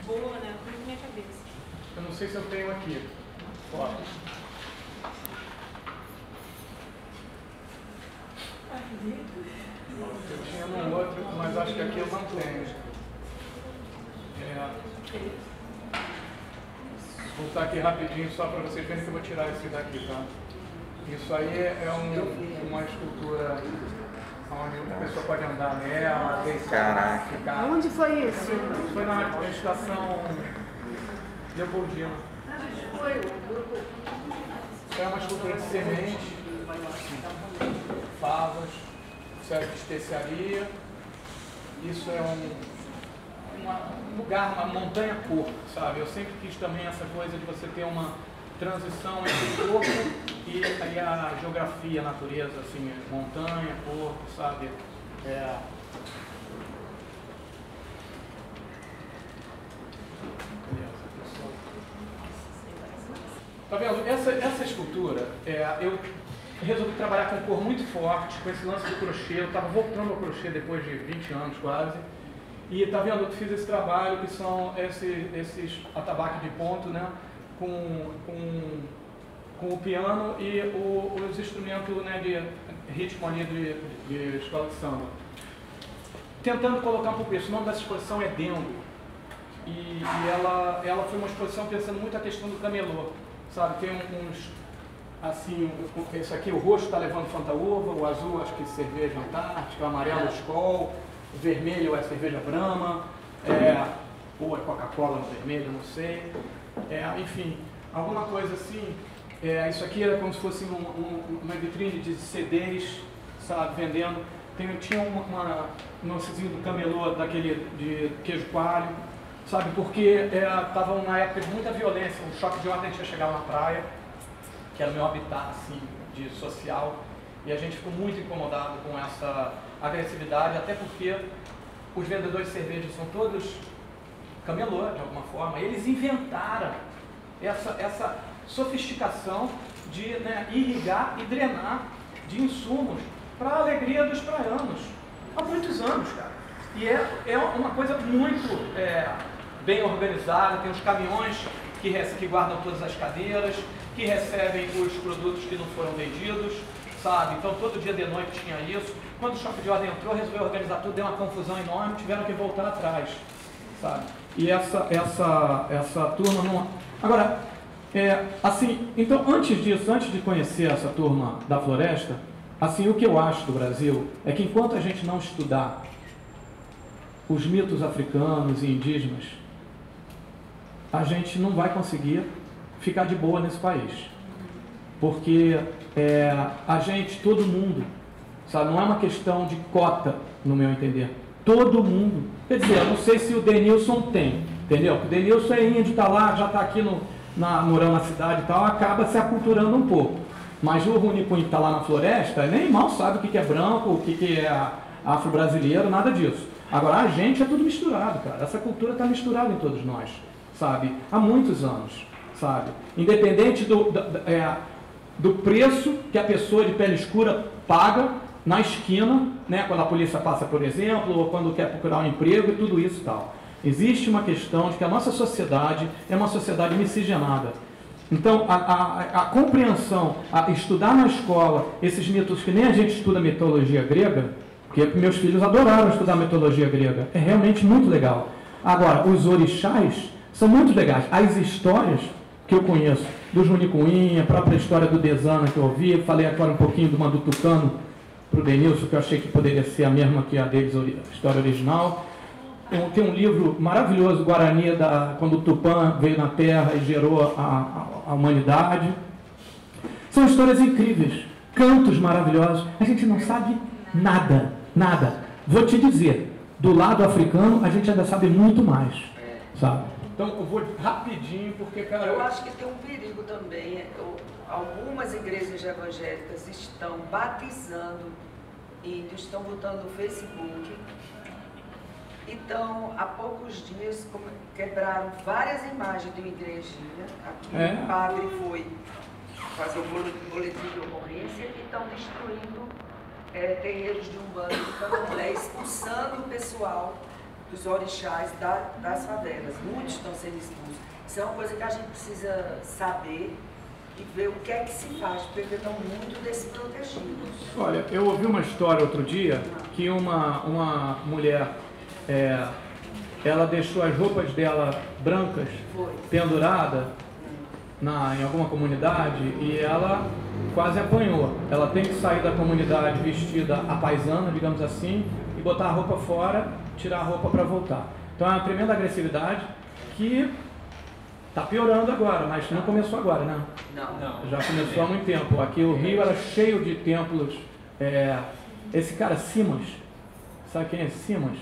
boa, né? Com a minha cabeça. Eu não sei se eu tenho aqui. Fotos. Eu tinha um outro, mas acho que aqui eu não tenho. Vou botar aqui rapidinho só para vocês verem que eu vou tirar esse daqui, tá? Isso aí é uma escultura onde a pessoa pode andar nela, deitar, ficar. Onde foi isso? Foi na estação Leopoldina. Isso é uma escultura de semente, favas, serve de especiaria. Isso é um lugar, uma montanha-cor, sabe? Eu sempre quis também essa coisa de você ter uma transição entre o corpo e a geografia, a natureza, assim, montanha, corpo, sabe? Tá vendo? Essa escultura, eu resolvi trabalhar com cor muito forte, com esse lance do crochê. Eu estava voltando ao crochê depois de 20 anos quase. E tá vendo? Eu fiz esse trabalho que são esses atabaques de ponto, né? Com o piano e os instrumentos, né, de ritmo ali de escola de samba. Tentando colocar um pouco isso. O nome dessa exposição é Dengo. E ela foi uma exposição pensando muito a questão do camelô. Sabe, tem uns, assim, esse aqui, o roxo está levando Fanta-Uva, o azul acho que cerveja Antártica, o amarelo Skol, o vermelho é cerveja Brahma, ou é Coca-Cola no vermelho, não sei. Enfim, alguma coisa assim, Isso aqui era como se fosse uma vitrine de CDs, sabe, vendendo. Tinha um lancezinho do camelô, daquele de queijo coalho, sabe, porque estava uma época de muita violência, um choque de ordem tinha chegado na praia, que era o meu habitat, assim, de social, e a gente ficou muito incomodado com essa agressividade, até porque os vendedores de cerveja são todos camelô, de alguma forma. Eles inventaram essa sofisticação de, né, irrigar e drenar de insumos para a alegria dos praianos. Há muitos anos, cara. E é uma coisa muito bem organizada, tem os caminhões que guardam todas as cadeiras, que recebem os produtos que não foram vendidos, sabe? Então todo dia de noite tinha isso. Quando o choque de ordem entrou, resolveu organizar tudo, deu uma confusão enorme, tiveram que voltar atrás, sabe? E essa turma não... Agora, assim, então antes disso, antes de conhecer essa turma da floresta, assim, o que eu acho do Brasil é que enquanto a gente não estudar os mitos africanos e indígenas, a gente não vai conseguir ficar de boa nesse país. Porque a gente, todo mundo, sabe, não é uma questão de cota, no meu entender. Todo mundo. Quer dizer, eu não sei se o Denilson tem, entendeu? Porque o Denilson é índio, está lá, já está aqui morando na cidade e tal, acaba se aculturando um pouco. Mas o Runicuim que está lá na floresta, nem mal sabe o que é branco, o que é afro-brasileiro, nada disso. Agora, a gente é tudo misturado, cara. Essa cultura está misturada em todos nós, sabe? Há muitos anos, sabe? Independente do preço que a pessoa de pele escura paga na esquina, né? Quando a polícia passa, por exemplo, ou quando quer procurar um emprego e tudo isso e tal. Existe uma questão de que a nossa sociedade é uma sociedade miscigenada. Então, a compreensão, estudar na escola esses mitos que nem a gente estuda mitologia grega, porque meus filhos adoraram estudar mitologia grega, é realmente muito legal. Agora, os orixás são muito legais. As histórias que eu conheço, dos Runicuim, a própria história do Desana que eu ouvi, falei agora um pouquinho de uma do Tucano para o Denilson, que eu achei que poderia ser a mesma que a deles, a história original. Tem um livro maravilhoso, Guarani, quando o Tupã veio na Terra e gerou a humanidade. São histórias incríveis, cantos maravilhosos. A gente não sabe nada, nada. Vou te dizer, do lado africano, a gente ainda sabe muito mais, sabe? Então, eu vou rapidinho, porque, cara... Eu acho que tem um perigo também. Algumas igrejas evangélicas estão batizando índios, estão botando no Facebook. Então, há poucos dias, quebraram várias imagens de uma igrejinha. Aqui o padre foi fazer o boletim de ocorrência e estão destruindo terreiros de Umbanda de Candomblé, expulsando o pessoal dos orixás das favelas. Muitos estão sendo expulsos. Isso é uma coisa que a gente precisa saber e ver o que é que se faz, porque estão muito desprotegidos. Olha, eu ouvi uma história outro dia que uma mulher... ela deixou as roupas dela brancas penduradas em alguma comunidade e ela quase apanhou. Ela tem que sair da comunidade vestida à paisana, digamos assim, e botar a roupa fora, tirar a roupa para voltar. Então é uma tremenda agressividade que está piorando agora, mas não começou agora, né? Não. Já começou há muito tempo. Aqui o Rio era cheio de templos. Esse cara, Simas, sabe quem é Simas?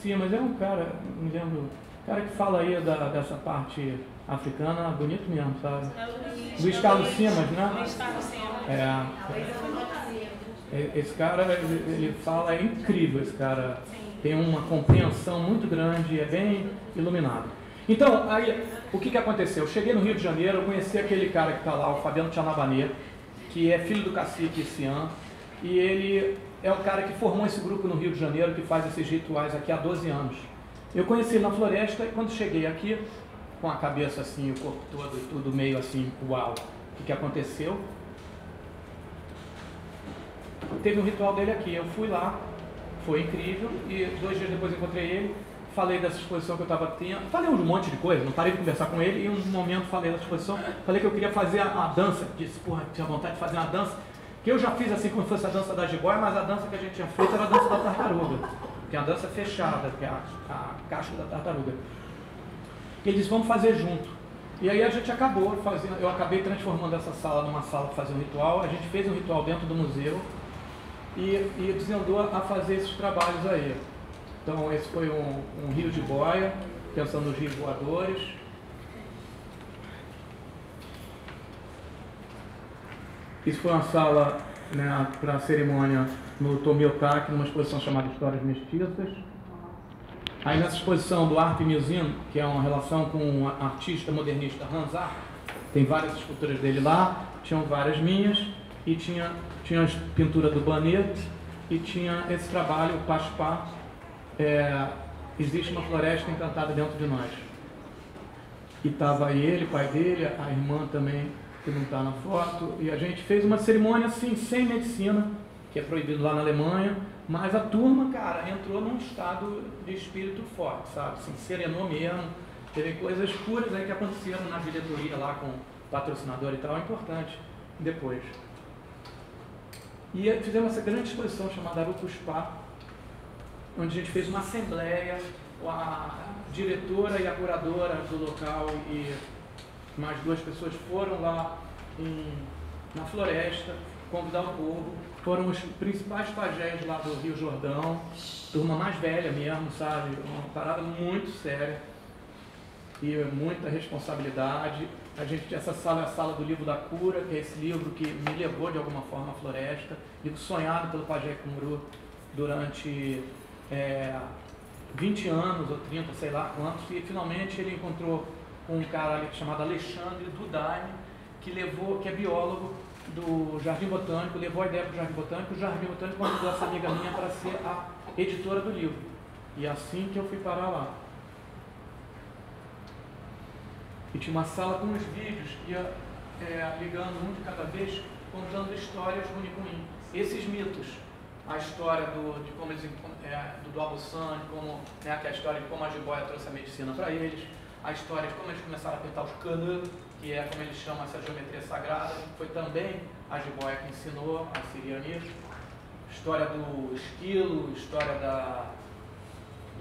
Simas é um cara, me lembro, cara que fala aí dessa parte africana, bonito mesmo, sabe? Luiz Carlos Simas, né? Luiz Carlos Simas. Esse cara, ele fala, é incrível, esse cara tem uma compreensão muito grande, é bem iluminado. Então, aí, o que aconteceu? Eu cheguei no Rio de Janeiro, eu conheci aquele cara que está lá, o Fabiano Tchanabanê, que é filho do cacique Cian, e ele é o cara que formou esse grupo no Rio de Janeiro, que faz esses rituais aqui há 12 anos. Eu conheci ele na floresta e quando cheguei aqui, com a cabeça assim, o corpo todo e tudo meio assim, uau, o que aconteceu? Teve um ritual dele aqui, eu fui lá, foi incrível, e 2 dias depois encontrei ele, falei dessa exposição que eu estava tendo, falei um monte de coisa, não parei de conversar com ele, e em um momento falei dessa exposição, falei que eu queria fazer a dança, disse, porra, tinha vontade de fazer uma dança, que eu já fiz assim como se fosse a dança da jiboia, mas a dança que a gente tinha feito era a dança da tartaruga, que é a dança fechada, que é a caixa da tartaruga. E ele disse, vamos fazer junto. E aí a gente acabou fazendo, eu acabei transformando essa sala numa sala para fazer um ritual. A gente fez um ritual dentro do museu e desandou a fazer esses trabalhos aí. Então esse foi um rio de boia, pensando nos rios voadores. Isso foi uma sala, né, para a cerimônia no Tomiotaki, numa exposição chamada Histórias Mestiças. Aí nessa exposição do Art Museum, que é uma relação com o artista modernista Hans Arp, tem várias esculturas dele lá, tinham várias minhas, e tinha as pinturas do Banet, e tinha esse trabalho, o Pachpá, Existe uma Floresta Encantada Dentro de Nós. E estava ele, pai dele, a irmã também, que não está na foto, e a gente fez uma cerimônia assim, sem medicina, que é proibido lá na Alemanha, mas a turma, cara, entrou num estado de espírito forte, sabe? Assim, serenou mesmo. Teve coisas puras aí que aconteceram na diretoria lá com o patrocinador e tal, é importante depois. E fizemos essa grande exposição chamada Arucuspá, onde a gente fez uma assembleia, a diretora e a curadora do local e mais 2 pessoas foram lá na floresta convidar o povo. Foram os principais pajés lá do Rio Jordão, turma mais velha mesmo, sabe? Uma parada muito séria e muita responsabilidade. Essa sala é a sala do livro da cura, que é esse livro que me levou de alguma forma à floresta, livro sonhado pelo pajé Kumru durante 20 anos ou 30, sei lá quantos, e finalmente ele encontrou um cara ali chamado Alexandre Dudaime, que é biólogo do Jardim Botânico, levou a ideia para o Jardim Botânico. O Jardim Botânico convidou essa amiga minha para ser a editora do livro. E assim que eu fui parar lá. E tinha uma sala com uns vídeos que ia ligando um de cada vez, contando histórias do Nicuim. Esses mitos, a história de como eles, do Abusan, que é a história de como a jiboia trouxe a medicina para eles, a história de como eles começaram a pintar os canus, que é como eles chamam essa geometria sagrada, foi também a jiboia que ensinou a sirianismo, história do esquilo, história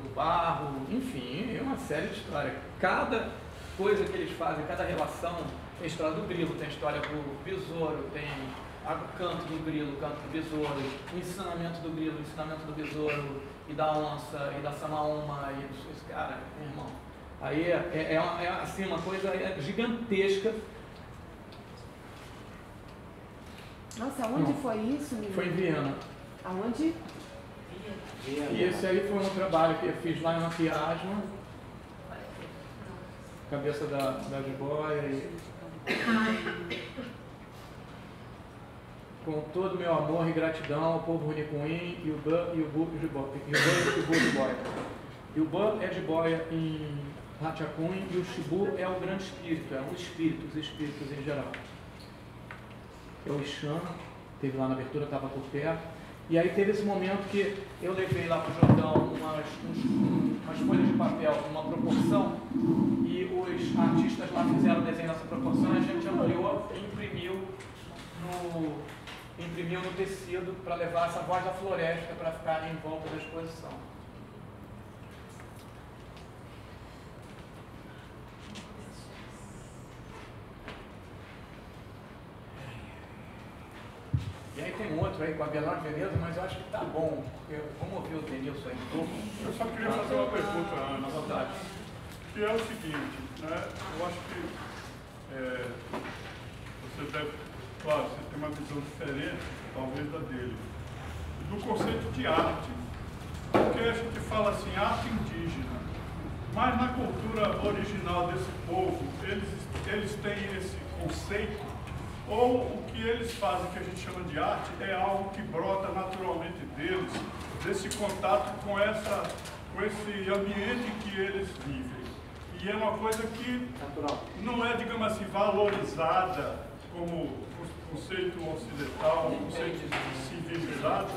do barro, enfim, é uma série de histórias. Cada coisa que eles fazem, cada relação, tem a história do grilo, tem a história do besouro, tem o canto do grilo, o canto do besouro, o ensinamento do grilo, o ensinamento do besouro, e da onça, e da samaúma, e dos cara, meu irmão. Aí assim, uma coisa gigantesca. Nossa, onde foi isso, menino? Foi em Viena. Aonde? E esse aí foi um trabalho que eu fiz lá em maquiagem, cabeça da jiboia, e com todo o meu amor e gratidão ao povo Nicuim, e o Bã e o Bu jiboia. E o Bã é jiboia em Ratchakun, e o Shibu é o grande espírito, é os espíritos em geral. É o Ixan, teve lá na abertura, estava por perto. E aí teve esse momento que eu levei lá para o Jordão umas folhas de papel com uma proporção, e os artistas lá fizeram o desenho nessa proporção, e a gente ampliou e imprimiu no tecido para levar essa voz da floresta para ficar em volta da exposição. E aí tem outro aí com a Bernardo Veneza, mas eu acho que tá bom. Vamos ouvir o Denilson aí um pouco. Eu só queria fazer uma pergunta, Ana. À vontade. Que é o seguinte, né? Eu acho que você deve, claro, você tem uma visão diferente, talvez, da dele, do conceito de arte. Porque a gente fala assim, arte indígena, mas na cultura original desse povo, eles têm esse conceito. Ou o que eles fazem, que a gente chama de arte, é algo que brota naturalmente deles, desse contato com esse ambiente que eles vivem. E é uma coisa que não é, digamos assim, valorizada como o conceito ocidental, o conceito civilizado,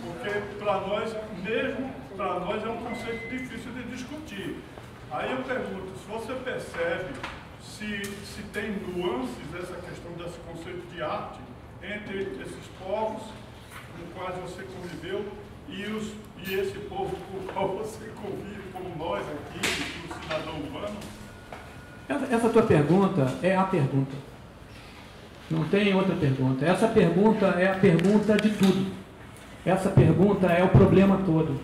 porque para nós, mesmo para nós, é um conceito difícil de discutir. Aí eu pergunto, se você percebe se tem nuances essa questão desse conceito de arte entre esses povos com os quais você conviveu e esse povo com o qual você convive, como nós aqui, o cidadão urbano? Essa tua pergunta é a pergunta. Não tem outra pergunta. Essa pergunta é a pergunta de tudo. Essa pergunta é o problema todo.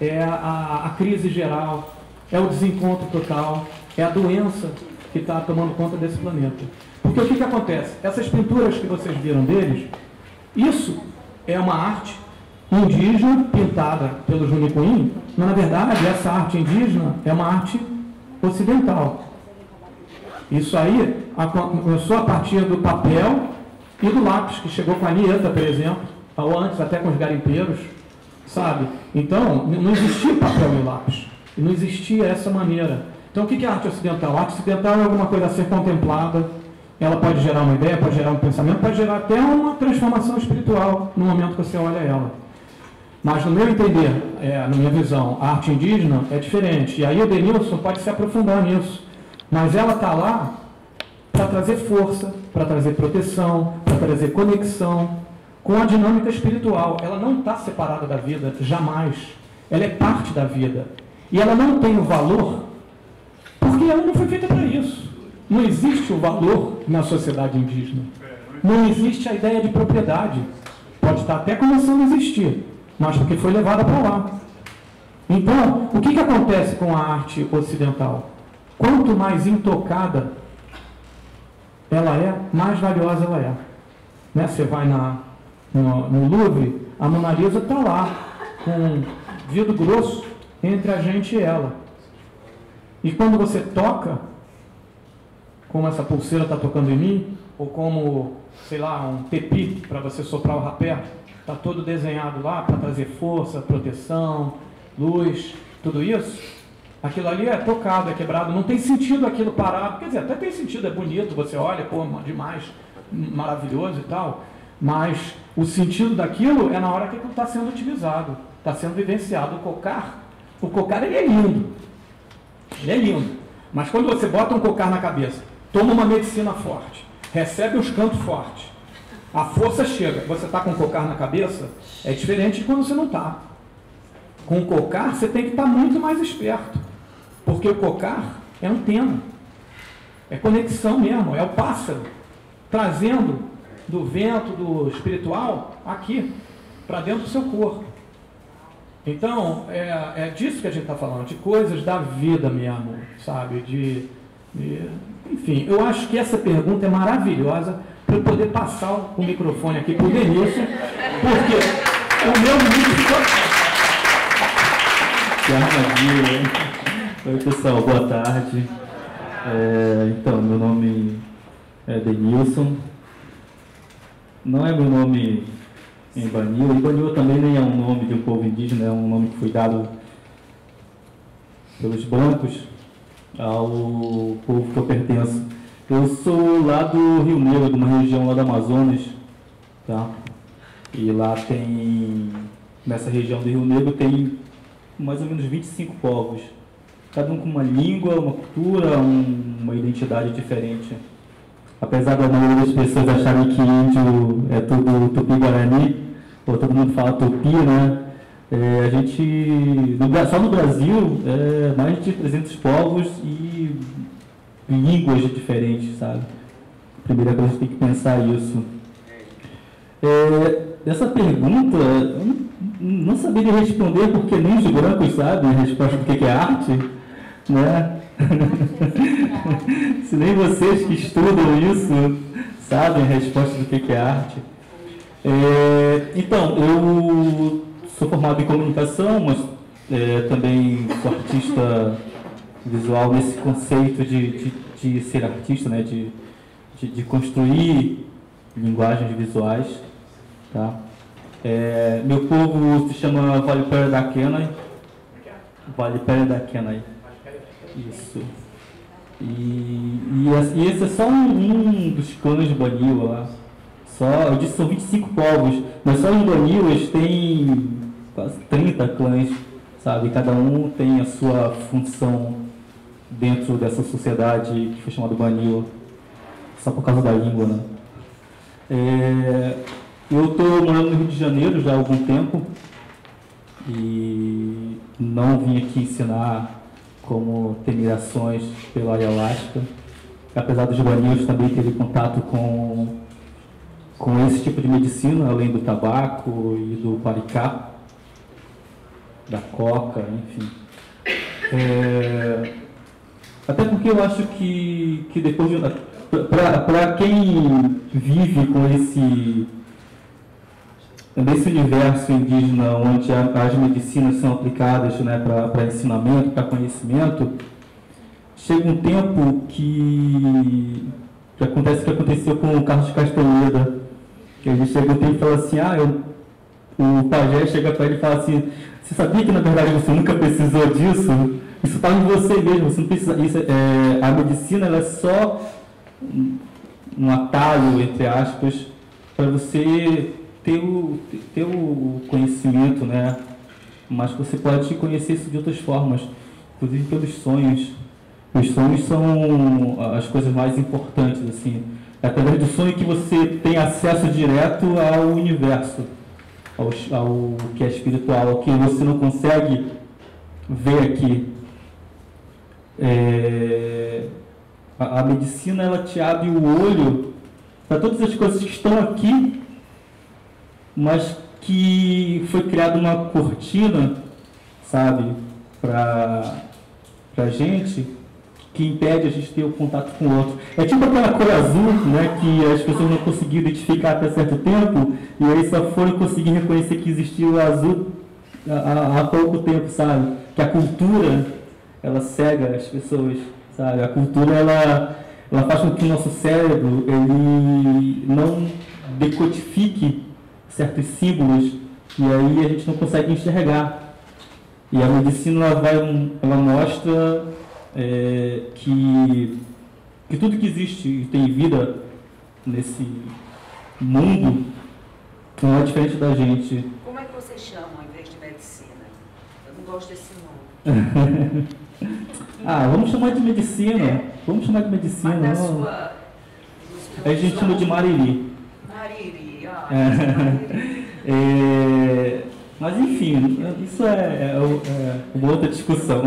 É a crise geral, é o desencontro total, é a doença que está tomando conta desse planeta. Porque o que acontece? Essas pinturas que vocês viram deles, isso é uma arte indígena pintada pelo Junicuim, mas na verdade essa arte indígena é uma arte ocidental. Isso aí começou a partir do papel e do lápis, que chegou com a Anitta, por exemplo, ou antes até com os garimpeiros, sabe? Então, não existia papel e lápis, e não existia essa maneira. Então, o que é arte ocidental? A arte ocidental é alguma coisa a ser contemplada, ela pode gerar uma ideia, pode gerar um pensamento, pode gerar até uma transformação espiritual no momento que você olha ela. Mas, no meu entender, na minha visão, a arte indígena é diferente. E aí o Denilson pode se aprofundar nisso. Mas ela está lá para trazer força, para trazer proteção, para trazer conexão com a dinâmica espiritual. Ela não está separada da vida, jamais. Ela é parte da vida. E ela não tem o valor, porque ela não foi feita para isso. Não existe o valor na sociedade indígena. Não existe a ideia de propriedade. Pode estar até começando a existir, mas porque foi levada para lá. Então, o que acontece com a arte ocidental? Quanto mais intocada ela é, mais valiosa ela é. Né? Você vai no Louvre, a Mona Lisa está lá, com vidro grosso entre a gente e ela. E quando você toca, como essa pulseira está tocando em mim, ou como, sei lá, um tepi para você soprar o rapé, está todo desenhado lá para trazer força, proteção, luz, tudo isso. Aquilo ali é tocado, é quebrado, não tem sentido aquilo parado. Quer dizer, até tem sentido, é bonito, você olha, pô, demais, maravilhoso e tal. Mas o sentido daquilo é na hora que aquilo está sendo utilizado, está sendo vivenciado. O cocar ele é lindo. Ele é lindo. Mas quando você bota um cocar na cabeça, toma uma medicina forte, recebe uns cantos fortes, a força chega, você está com o cocar na cabeça, é diferente de quando você não está. Com o cocar, você tem que estar muito mais esperto. Porque o cocar é antena, é conexão mesmo, é o pássaro trazendo do vento, do espiritual, aqui, para dentro do seu corpo. Então, é disso que a gente está falando, de coisas da vida mesmo, sabe? Enfim, eu acho que essa pergunta é maravilhosa para eu poder passar o microfone aqui para o Denilson, porque o meu vídeo ficou... Que armadilha. Oi pessoal, boa tarde. Então, meu nome é Denilson. Não é meu nome em Banil. Banil também nem é um nome de um povo indígena, é um nome que foi dado pelos brancos ao povo que eu pertenço. Eu sou lá do Rio Negro, de uma região lá do Amazonas, tá? E lá tem, nessa região do Rio Negro, tem mais ou menos 25 povos. Cada um com uma língua, uma cultura, uma identidade diferente. Apesar da maioria das pessoas acharem que índio é tudo tupi-guarani, ou todo mundo fala tupi, né? A gente, só no Brasil, mais de 300 povos e línguas diferentes, sabe? Primeira coisa que a gente tem que pensar isso. Essa pergunta, eu não saberia responder, porque nem os brancos sabem a resposta do que é arte, né? Se nem vocês que estudam isso sabem a resposta do que é arte. Então, eu sou formado em comunicação, mas também sou artista visual nesse conceito de ser artista, né? De construir linguagens visuais, tá? Meu povo se chama Vale Pere da Kenai. Vale Pere da Kenai. Isso. E esse é só um dos clãs de Banil lá. Eu disse que são 25 povos, mas só os Banilas têm quase 30 clãs, sabe? Cada um tem a sua função dentro dessa sociedade que foi chamada Banil, só por causa da língua, né? Eu estou morando no Rio de Janeiro já há algum tempo e não vim aqui ensinar como ter migrações pela ayahuasca. Apesar dos banios também terem contato com esse tipo de medicina, além do tabaco e do maricá, da coca, enfim. Até porque eu acho que depois para quem vive com nesse universo indígena onde as medicinas são aplicadas, né, para ensinamento, para conhecimento, chega um tempo que acontece o que aconteceu com o Carlos Castaneda, que ele chega um tempo e fala assim, o pajé chega para ele e fala assim, você sabia que na verdade você nunca precisou disso? Isso está em você mesmo, você não precisa. A medicina ela é só um atalho, entre aspas, para você ter o conhecimento, né? Mas você pode conhecer isso de outras formas, inclusive pelos sonhos. Os sonhos são as coisas mais importantes, assim. É através do sonho que você tem acesso direto ao universo, ao que é espiritual, ao que você não consegue ver aqui. A medicina ela te abre o olho para todas as coisas que estão aqui, mas que foi criada uma cortina, sabe, para a gente, que impede a gente ter o contato com o outro. É tipo aquela cor azul, né, que as pessoas não conseguiram identificar até certo tempo, e aí só foram conseguir reconhecer que existia o azul há pouco tempo, sabe? Que a cultura, ela cega as pessoas, sabe? A cultura, ela faz com que o nosso cérebro, ele não decodifique certos símbolos, e aí a gente não consegue enxergar. E a medicina, ela mostra que tudo que existe e tem vida nesse mundo não é diferente da gente. Como é que você chama ao invés de medicina? Eu não gosto desse nome. Vamos chamar de medicina. Vamos chamar de medicina. Mas na a gente chama de Mariri. Mariri, mas enfim, isso é uma outra discussão.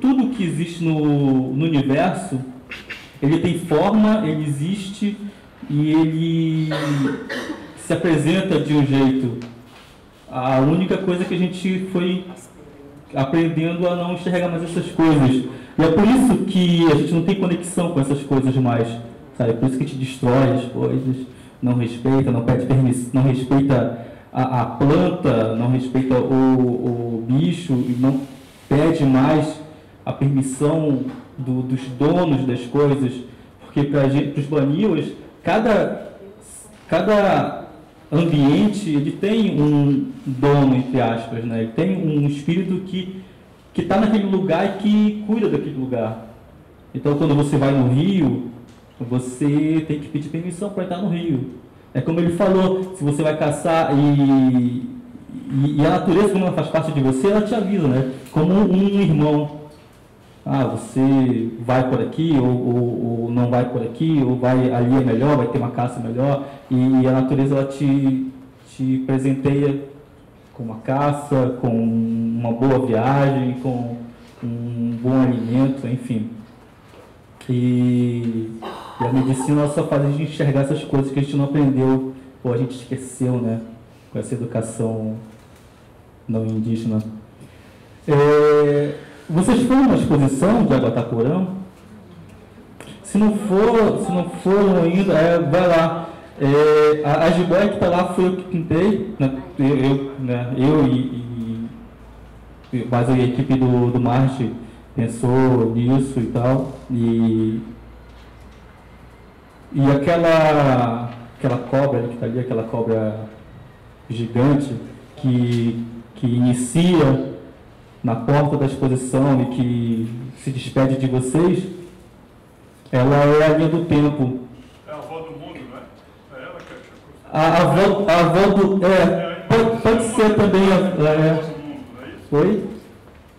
Tudo que existe no universo, ele tem forma, ele existe e ele se apresenta de um jeito. A única coisa que a gente foi aprendendo a não enxergar mais essas coisas. E é por isso que a gente não tem conexão com essas coisas mais. Sabe? É por isso que a gente destrói as coisas, não respeita, não pede permissão, não respeita a planta, não respeita o bicho e não pede mais a permissão dos donos das coisas, porque para os banios, cada ambiente ele tem um dono, entre aspas, né? Ele tem um espírito que está naquele lugar e que cuida daquele lugar. Então, quando você vai no rio, você tem que pedir permissão para entrar no rio. É como ele falou, se você vai caçar e a natureza, como ela faz parte de você, ela te avisa, né? Como um irmão. Você vai por aqui, ou não vai por aqui, ou vai ali é melhor, vai ter uma caça melhor. E a natureza, ela te presenteia com uma caça, com uma boa viagem, com um bom alimento, enfim. E a medicina ela só faz a gente enxergar essas coisas que a gente não aprendeu, ou a gente esqueceu, né? Com essa educação não indígena. Vocês foram numa exposição de Aguataporã? Se não foram ainda, vai lá. A jiboia que está lá foi eu que pintei, né? Mas a equipe do Marte pensou nisso e tal. E aquela cobra que está ali, aquela cobra gigante que inicia na porta da exposição e que se despede de vocês, ela é a linha do tempo. É a avó do mundo, não é? É ela que é a avó do... pode ser também... Oi?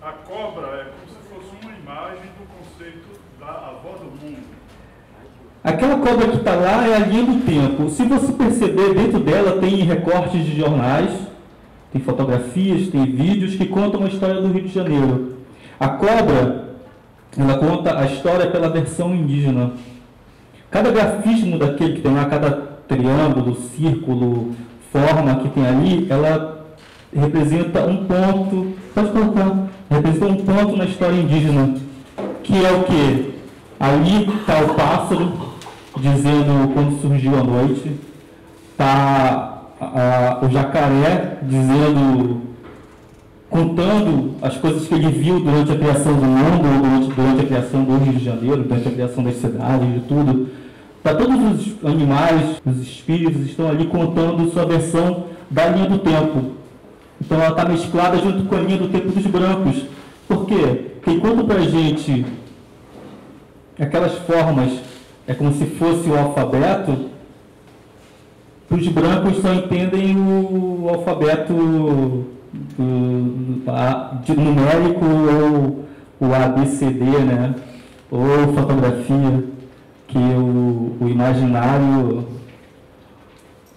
A cobra é como se fosse uma imagem do conceito da avó do mundo. Aquela cobra que está lá é a linha do tempo. Se você perceber, dentro dela tem recortes de jornais, tem fotografias, tem vídeos que contam a história do Rio de Janeiro. A cobra, ela conta a história pela versão indígena. Cada grafismo daquele que tem lá, cada triângulo, círculo, forma que tem ali, ela representa um ponto, pode colocar, representa um ponto na história indígena, que é o quê? Ali está o pássaro, dizendo quando surgiu a noite, está o jacaré, dizendo, contando as coisas que ele viu durante a criação do mundo, durante a criação do Rio de Janeiro, durante a criação das cidades, de tudo. Para todos os animais, os espíritos estão ali contando sua versão da linha do tempo. Então ela está mesclada junto com a linha do tempo dos brancos. Por quê? Porque enquanto para a gente aquelas formas é como se fosse o alfabeto, os brancos só entendem o alfabeto numérico ou o ABCD, né? Ou fotografia, que o imaginário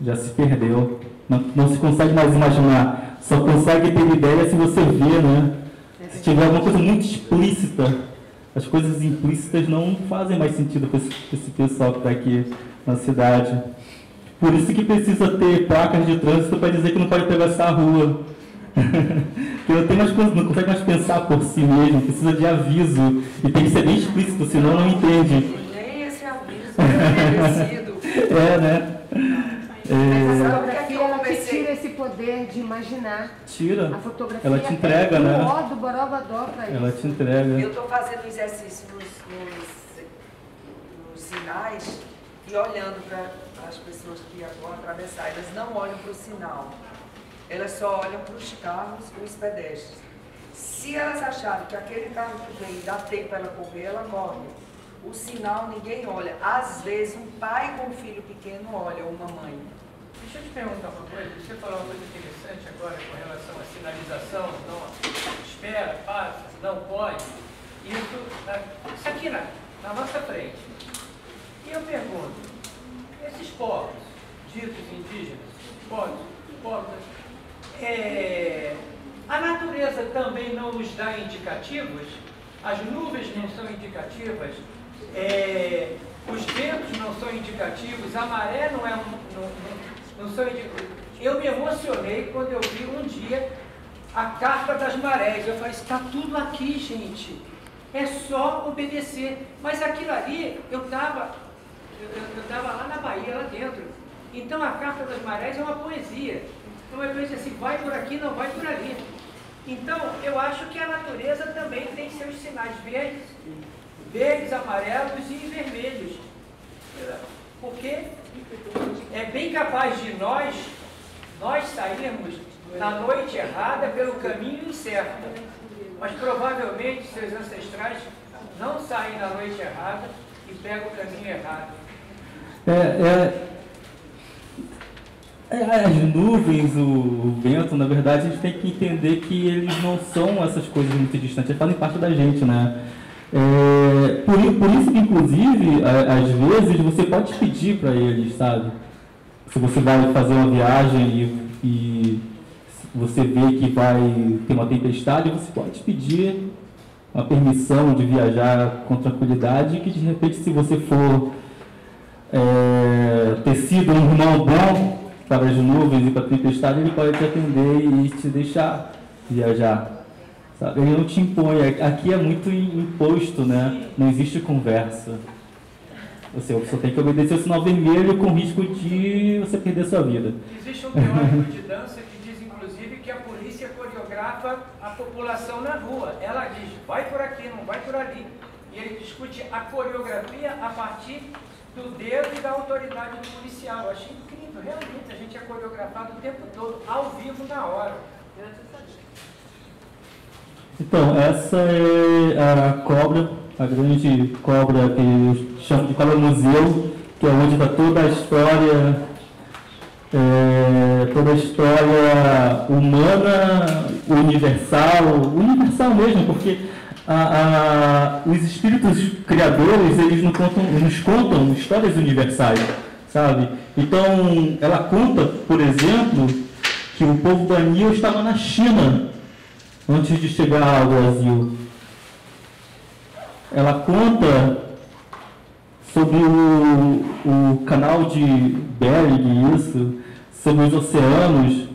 já se perdeu. Não se consegue mais imaginar, só consegue ter ideia se você vê, né? Se tiver alguma coisa muito explícita, as coisas implícitas não fazem mais sentido para esse pessoal que está aqui na cidade. Por isso que precisa ter placas de trânsito para dizer que não pode atravessar a rua. Porque não consegue mais pensar por si mesmo, precisa de aviso. E tem que ser bem explícito, senão não entende. Nem esse aviso é merecido. Né? Mas a fotografia, ela te tira esse poder de imaginar. Tira. A fotografia ela te entrega, né? Do Borogodó para isso. Ela te entrega. Eu estou fazendo exercício nos sinais e olhando para as pessoas que vão atravessar. Elas não olham para o sinal. Elas só olham para os carros e os pedestres. Se elas acharem que aquele carro que vem dá tempo para ela correr, ela corre. O sinal ninguém olha. Às vezes um pai com um filho pequeno olha, ou uma mãe. Deixa eu te perguntar uma coisa. Você falou uma coisa interessante agora com relação à sinalização, não espera, passa, não pode. Isso aqui na nossa frente. E eu pergunto, esses povos, ditos indígenas, povos, a natureza também não nos dá indicativos? As nuvens não são indicativas? Os ventos não são indicativos? A maré não são indicativos? Eu me emocionei quando eu vi um dia a carta das marés. Eu falei, está tudo aqui, gente. É só obedecer. Mas aquilo ali, eu estava lá na Bahia, lá dentro. Então a carta das marés é uma poesia. Então é poesia assim, vai por aqui, não vai por ali. Então eu acho que a natureza também tem seus sinais verdes, amarelos e vermelhos. Porque é bem capaz de nós sairmos na noite errada pelo caminho incerto. Mas provavelmente seus ancestrais não saem na noite errada e pegam o caminho errado. As nuvens, o vento, na verdade, a gente tem que entender que eles não são essas coisas muito distantes, eles fazem parte da gente, né? Por isso que, inclusive, às vezes, você pode pedir para eles, sabe? Se você vai fazer uma viagem e você vê que vai ter uma tempestade, você pode pedir uma permissão de viajar com tranquilidade, que de repente, se você for ter sido um irmão bom para as nuvens e para a tempestade, ele pode te atender e te deixar viajar, sabe? Ele não te impõe. Aqui é muito imposto, né? Não existe conversa. Você só tem que obedecer o sinal vermelho com risco de você perder sua vida. Existe um teórico de dança que diz, inclusive, que a polícia coreografa a população na rua. Ela diz, vai por aqui, não vai por ali. E ele discute a coreografia a partir do dedo e da autoridade do policial. Eu achei incrível, realmente, a gente é coreografado o tempo todo, ao vivo, na hora. Então, essa é a cobra, a grande cobra que eu chamo de cobra museu, que é onde está toda a história humana, universal mesmo, porque os espíritos criadores, eles nos contam histórias universais, sabe? Então, ela conta, por exemplo, que o povo Daniel estava na China antes de chegar ao Brasil. Ela conta sobre o canal de Bering, isso, sobre os oceanos,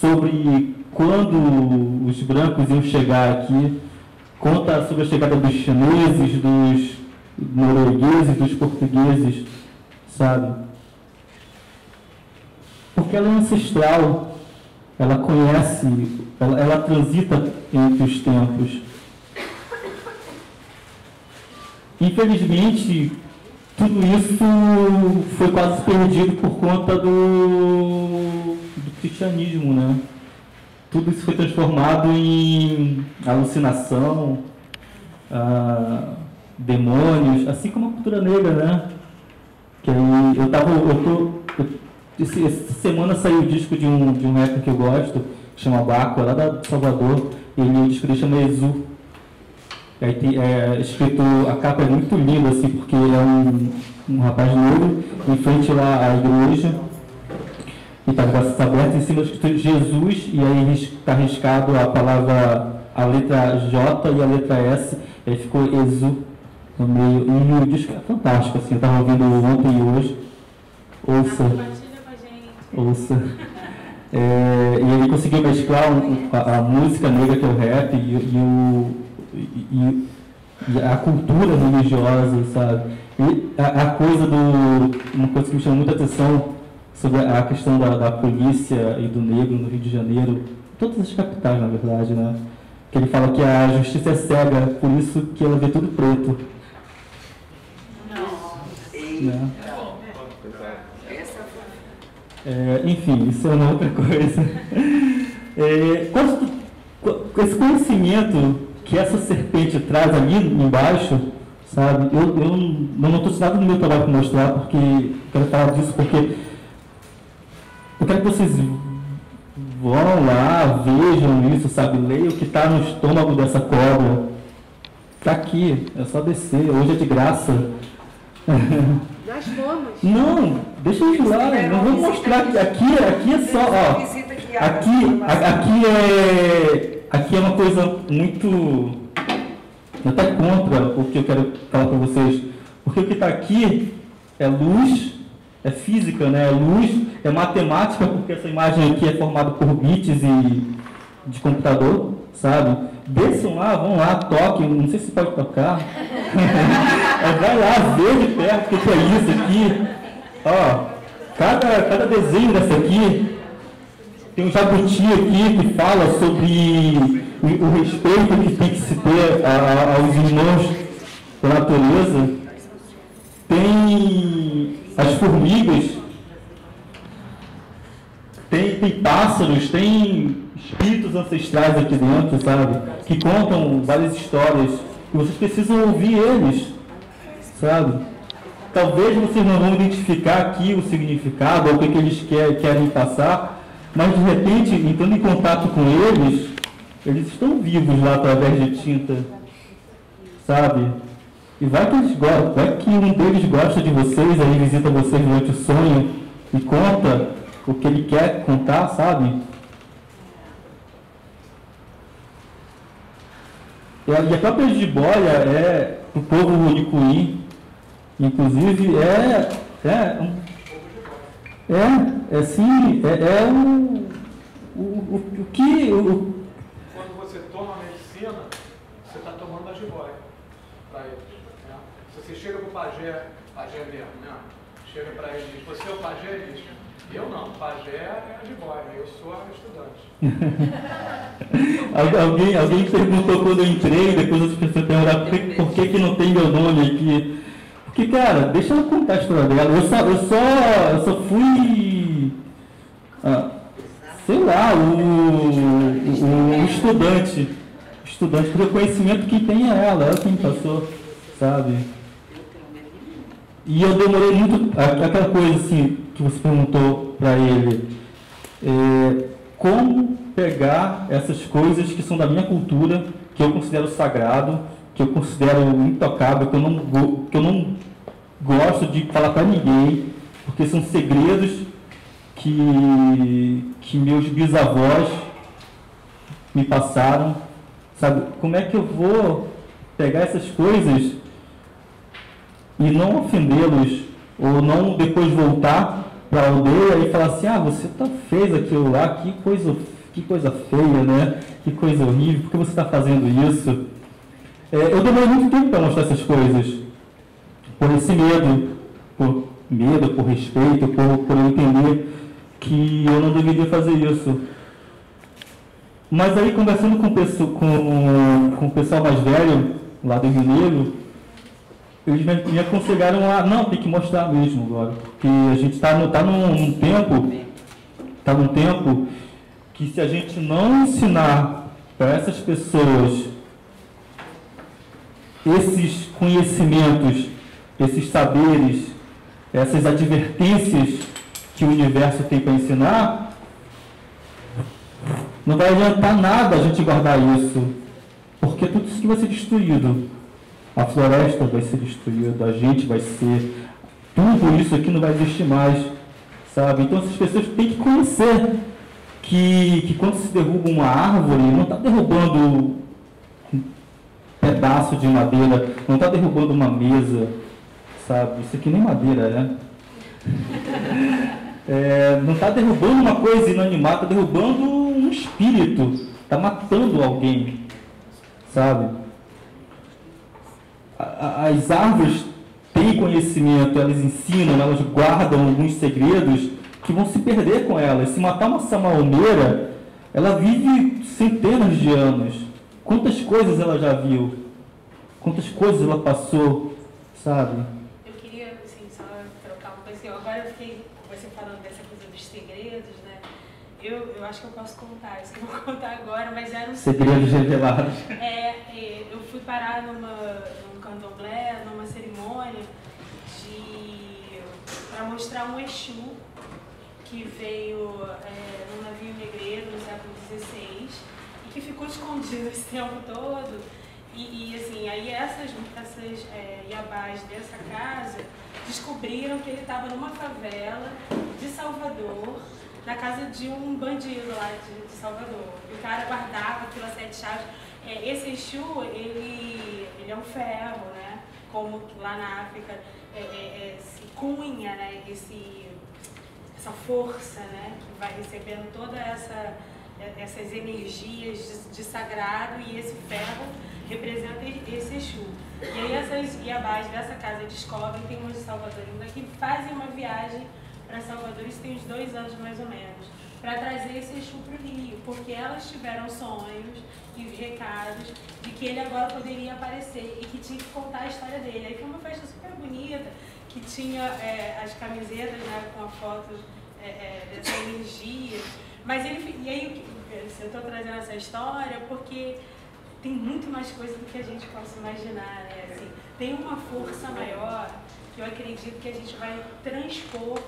sobre quando os brancos iam chegar aqui, conta sobre a chegada dos chineses, dos noruegueses, dos portugueses, sabe? Porque ela é ancestral, ela conhece, ela transita entre os tempos. Infelizmente, tudo isso foi quase perdido por conta do cristianismo, né? Tudo isso foi transformado em alucinação, demônios, assim como a cultura negra, né? Que aí essa semana saiu o disco de um rapper que eu gosto, que chama Baco, lá da Salvador, e o disco dele chama Exu. Aí tem, escrito, a capa é muito linda, assim, porque ele é um rapaz negro, em frente lá à igreja, e está com os braços abertos, em cima escrito Jesus, e aí está riscado a palavra, a letra J e a letra S, aí ficou Exu no meio, e o disco é fantástico, assim, eu estava ouvindo ontem e hoje, ouça. E ele conseguiu mesclar a música negra, que é o rap, e a cultura religiosa, sabe? E uma coisa que me chama muita atenção sobre a questão da polícia e do negro no Rio de Janeiro, todas as capitais, na verdade, né? Que ele fala que a justiça é cega, por isso que ela vê tudo preto. Né? Enfim, isso é uma outra coisa. Com esse conhecimento que essa serpente traz ali embaixo, sabe? Eu não estou nada no meu trabalho para mostrar, porque eu quero falar disso, porque eu quero que vocês vão lá, vejam isso, sabe? Leiam o que está no estômago dessa cobra. Está aqui, é só descer, hoje é de graça. Nós fomos. Não, deixa eu ir lá, não vou mostrar que aqui é só, ó. Aqui é uma coisa muito, até contra o que eu quero falar para vocês, porque o que está aqui é luz, é física, né? É luz, é matemática, porque essa imagem aqui é formada por bits de computador, sabe? Desçam lá, vão lá, toquem, não sei se pode tocar. Vai lá, vê de perto o que é isso aqui. Ó, cada desenho dessa aqui tem um jabuti aqui que fala sobre o respeito que tem que se ter aos irmãos da natureza. Tem as formigas, tem pássaros, tem espíritos ancestrais aqui dentro, sabe? Que contam várias histórias e vocês precisam ouvir eles, sabe? Talvez vocês não vão identificar aqui o significado ou o que eles querem passar, mas de repente, entrando em contato com eles, eles estão vivos lá através de tinta, sabe? E vai que eles gostam, vai que um deles gosta de vocês, aí visita vocês durante o sonho e conta o que ele quer contar, sabe? E a própria jiboia é o povo Runicuí, inclusive Quando você toma a medicina, você está tomando a jiboia para eles. Né? Se você chega para o pajé mesmo, né? Chega para ele e diz, você é o pajé? Ele diz, eu não, pajé é a jiboia, eu sou a estudante. Alguém perguntou quando eu entrei, depois as pessoas perguntaram por que não tem meu nome aqui. Porque, cara, deixa ela contar a história dela. Eu só fui, sei lá, o estudante, porque o conhecimento que tem é ela quem passou, sabe? E eu demorei muito, aquela coisa assim, que você perguntou para ele, como pegar essas coisas que são da minha cultura, que eu considero sagrado, que eu considero intocável, que eu não gosto de falar para ninguém, porque são segredos que meus bisavós me passaram, sabe? Como é que eu vou pegar essas coisas e não ofendê-los, ou não depois voltar para a aldeia e falar assim, você fez aquilo lá, que coisa feia, né? Que coisa horrível, por que você está fazendo isso? Eu demorei muito tempo para mostrar essas coisas, por esse medo, por respeito, por eu entender que eu não deveria fazer isso. Mas aí, conversando com o pessoal mais velho, lá do Rio Negro, eles me aconselharam não, tem que mostrar mesmo agora, porque a gente está num tempo que, se a gente não ensinar para essas pessoas esses conhecimentos, esses saberes, essas advertências que o universo tem para ensinar, não vai adiantar nada a gente guardar isso, porque tudo isso que vai ser destruído. A floresta vai ser destruída, a gente vai ser... Tudo isso aqui não vai existir mais, sabe? Então, essas pessoas têm que conhecer que quando se derruba uma árvore, não está derrubando um pedaço de madeira, não está derrubando uma mesa, sabe? Isso aqui nem madeira, não está derrubando uma coisa inanimada, está derrubando um espírito, está matando alguém, sabe? As árvores têm conhecimento, elas ensinam, elas guardam alguns segredos que vão se perder com elas. Se matar uma samaumeira, ela vive centenas de anos. Quantas coisas ela já viu? Quantas coisas ela passou, sabe? Eu queria, assim, só trocar uma coisa. Agora eu fiquei, você falando dessa coisa dos segredos, né? Eu acho que eu posso contar, isso que eu vou contar agora, mas era um segredos revelados. Eu fui parar num candomblé, numa cerimônia para mostrar um Exu que veio num navio negreiro no século XVI e que ficou escondido esse tempo todo. E assim, aí essas iabás dessa casa descobriram que ele estava numa favela de Salvador, na casa de um bandido lá de Salvador. E o cara guardava aquilo a 7 chaves. Esse Exu, ele é um ferro, né? Como lá na África se cunha, né? Essa força, né? Que vai recebendo todas essas energias de sagrado, e esse ferro representa esse Exu. E aí essas iabás dessa casa descobrem, tem umas de Salvador ainda, que fazem uma viagem para Salvador, isso tem uns 2 anos mais ou menos, para trazer esse Exu para o Rio, porque elas tiveram sonhos e recados de que ele agora poderia aparecer e que tinha que contar a história dele. Aí foi uma festa super bonita, que tinha as camisetas, né, com a foto dessa energia. Mas e aí eu estou trazendo essa história porque tem muito mais coisa do que a gente possa imaginar, né? Assim, tem uma força maior que eu acredito que a gente vai transpor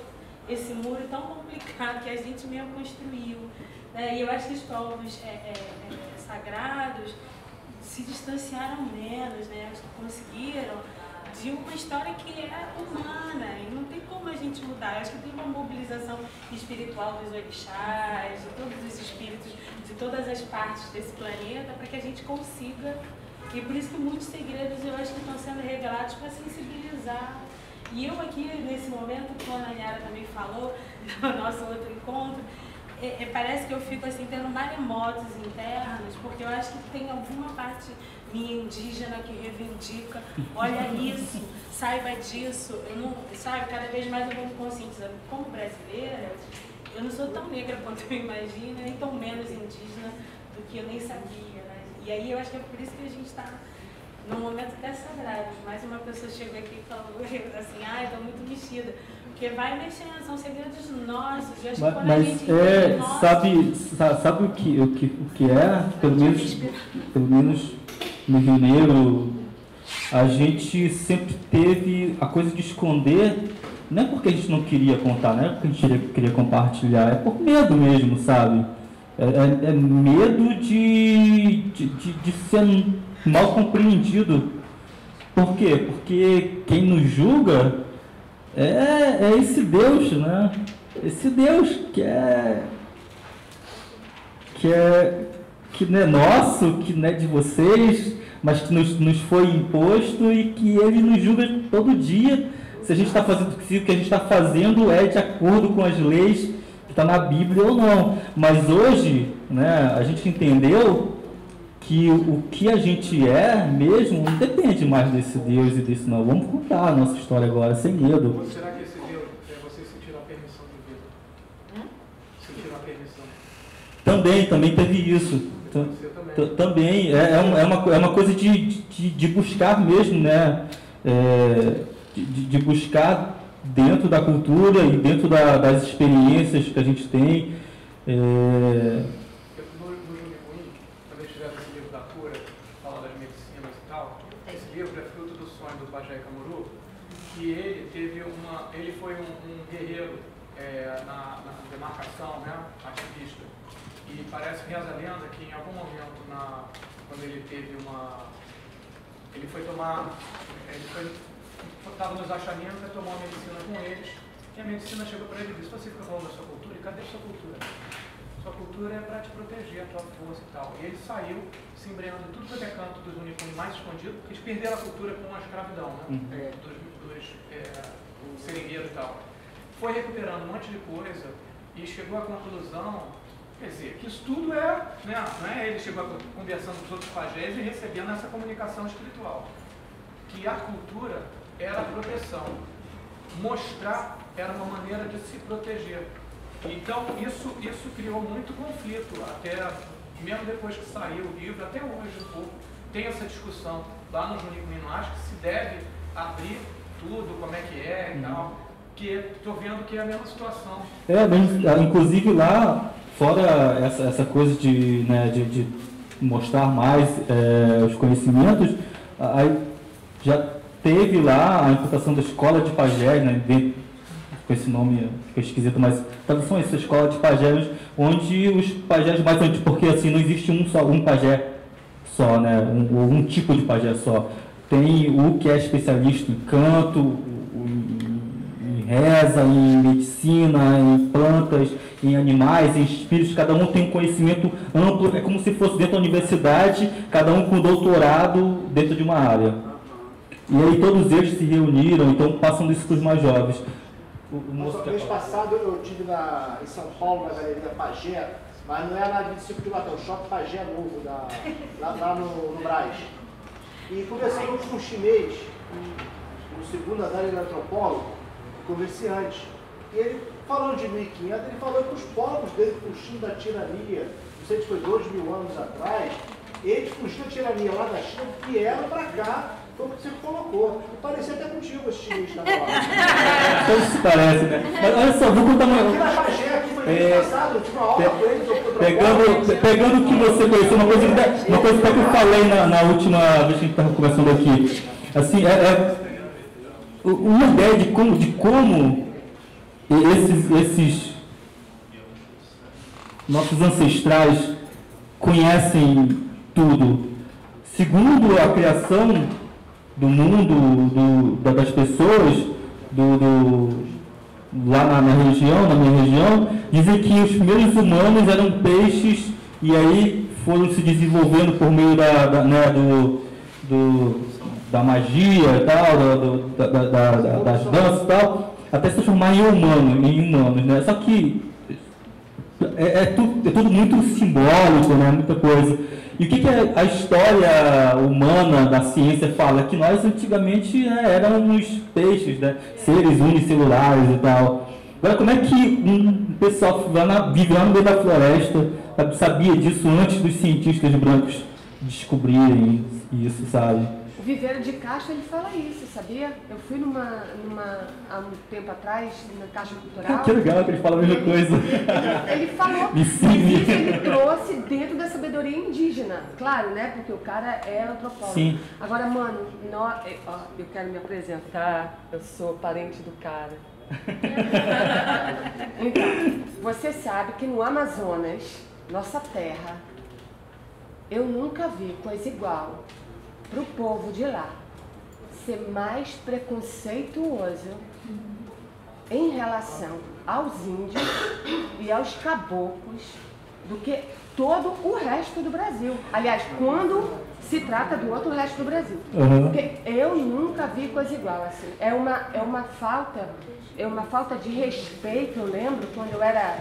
esse muro tão complicado que a gente mesmo construiu. E eu acho que os povos sagrados se distanciaram menos, né? Conseguiram de uma história que é humana e não tem como a gente mudar. Eu acho que tem uma mobilização espiritual dos orixás, de todos os espíritos, de todas as partes desse planeta, para que a gente consiga. E por isso que muitos segredos eu acho que estão sendo revelados para sensibilizar. E eu aqui, nesse momento, como a Nayara também falou, no nosso outro encontro, parece que eu fico assim, tendo maremotos internos, porque eu acho que tem alguma parte minha indígena que reivindica, olha isso, saiba disso, eu não, sabe, cada vez mais eu vou me conscientizando. Como brasileira, eu não sou tão negra quanto eu imagino, nem tão menos indígena do que eu nem sabia, né? E aí eu acho que é por isso que a gente está num momento até sagrado. Mais uma pessoa chegou aqui e falou assim, estou muito mexida. Porque vai mexendo, são segredos nossos. Eu acho que quando a gente sabe o que é? Pelo menos no Rio Negro, a gente sempre teve a coisa de esconder, não é porque a gente não queria contar, não é porque a gente queria compartilhar, é por medo mesmo, sabe? É medo de ser mal compreendido. Por quê? Porque quem nos julga é esse Deus, né? esse Deus que não é nosso, que não é de vocês, mas que nos foi imposto e que ele nos julga todo dia se a gente está fazendo, se o que a gente está fazendo é de acordo com as leis que está na Bíblia ou não. Mas hoje, né, a gente entendeu que o que a gente é mesmo não depende mais desse Deus e desse não. Vamos contar a nossa história agora, sem medo. Ou será que esse Deus é vocês sentiram a permissão de vida? Sentiram a permissão? Também teve isso. Também é uma coisa de buscar mesmo, né? De buscar dentro da cultura e dentro das experiências que a gente tem. No Junicuim, quando eles tiveram esse livro da cura, falando das medicinas e tal, esse livro é fruto do sonho do Pajé Camuru, que ele foi um guerreiro na demarcação, né, ativista. E parece que reza a lenda que em algum momento, quando ele teve ele estava nos achamentos e tomou a medicina com eles, e a medicina chegou para ele e disse: você fica falando da sua cultura, e cadê a sua cultura? Sua cultura é para te proteger, a tua força e tal. E ele saiu se embreando tudo quanto é canto dos Unicum mais escondido, porque eles perderam a cultura com a escravidão, né? Dos seringueiros e tal. Foi recuperando um monte de coisa e chegou à conclusão, quer dizer, que isso tudo né, não é ele chegou conversando com os outros pajés e recebendo essa comunicação espiritual. Que a cultura era a proteção. Mostrar era uma maneira de se proteger. Então, isso criou muito conflito, até mesmo depois que saiu o livro, até hoje um pouco, tem essa discussão lá no Junicuim. Acho que se deve abrir tudo, como é que é e tal, que estou vendo que é a mesma situação. Inclusive lá, fora essa coisa de mostrar mais os conhecimentos, aí já teve lá a implantação da escola de pajés, né, com esse nome fica esquisito, mas tradução é essa escola de pajés, onde os pajés mais antigos, porque assim não existe um pajé só, né, um tipo de pajé só. Tem o que é especialista em canto, em reza, em medicina, em plantas, em animais, em espíritos. Cada um tem um conhecimento amplo, é como se fosse dentro da universidade, cada um com doutorado dentro de uma área. E aí todos eles se reuniram, então passando isso para os mais jovens. Mês passado eu estive em São Paulo, na Galeria Pajé, mas não é na 25 de maio, é o Shopping Pajé Novo, lá no Brás. E conversamos com um chinês, no segundo andar, ele era antropólogo, comerciante. E ele, falando de 1500, ele falou que os povos dele fugindo da tirania, não sei se foi 2000 anos atrás, eles fugiam da tirania lá da China, vieram para cá. Foi o que você colocou. E parecia até contigo esse chinês na hora. Então se parece, né? Mas olha só, vou contar uma... Aqui na Pajé, aqui foi mês passado, eu tive uma aula com ele. Pegando o que você conheceu, uma coisa que eu falei na última vez que a gente estava conversando aqui. Assim, uma ideia de como esses nossos ancestrais conhecem tudo. Segundo a criação do mundo, das pessoas, lá na minha região, dizem que os primeiros humanos eram peixes e aí foram se desenvolvendo por meio da magia e tal, das danças e tal, até se transformar em humanos, né? Só que é tudo muito simbólico, né? Muita coisa. E o que a história humana da ciência fala? Que nós antigamente éramos peixes, né? Seres unicelulares e tal. Agora, como é que um pessoal vive lá no meio da floresta sabia disso antes dos cientistas brancos descobrirem isso, sabe? O Viveiro de Castro, ele fala isso, sabia? Eu fui há um tempo atrás, na Caixa Cultural. Que legal que ele fala a mesma coisa. Ele falou, mas isso ele trouxe dentro da sabedoria indígena. Claro, né? Porque o cara é antropólogo. Sim. Agora, mano, eu quero me apresentar, eu sou parente do cara. Então, você sabe que no Amazonas, nossa terra, eu nunca vi coisa igual para o povo de lá ser mais preconceituoso em relação aos índios e aos caboclos do que todo o resto do Brasil. Aliás, quando se trata do outro resto do Brasil. Porque eu nunca vi coisa igual, assim. É uma falta de respeito. Eu lembro quando eu era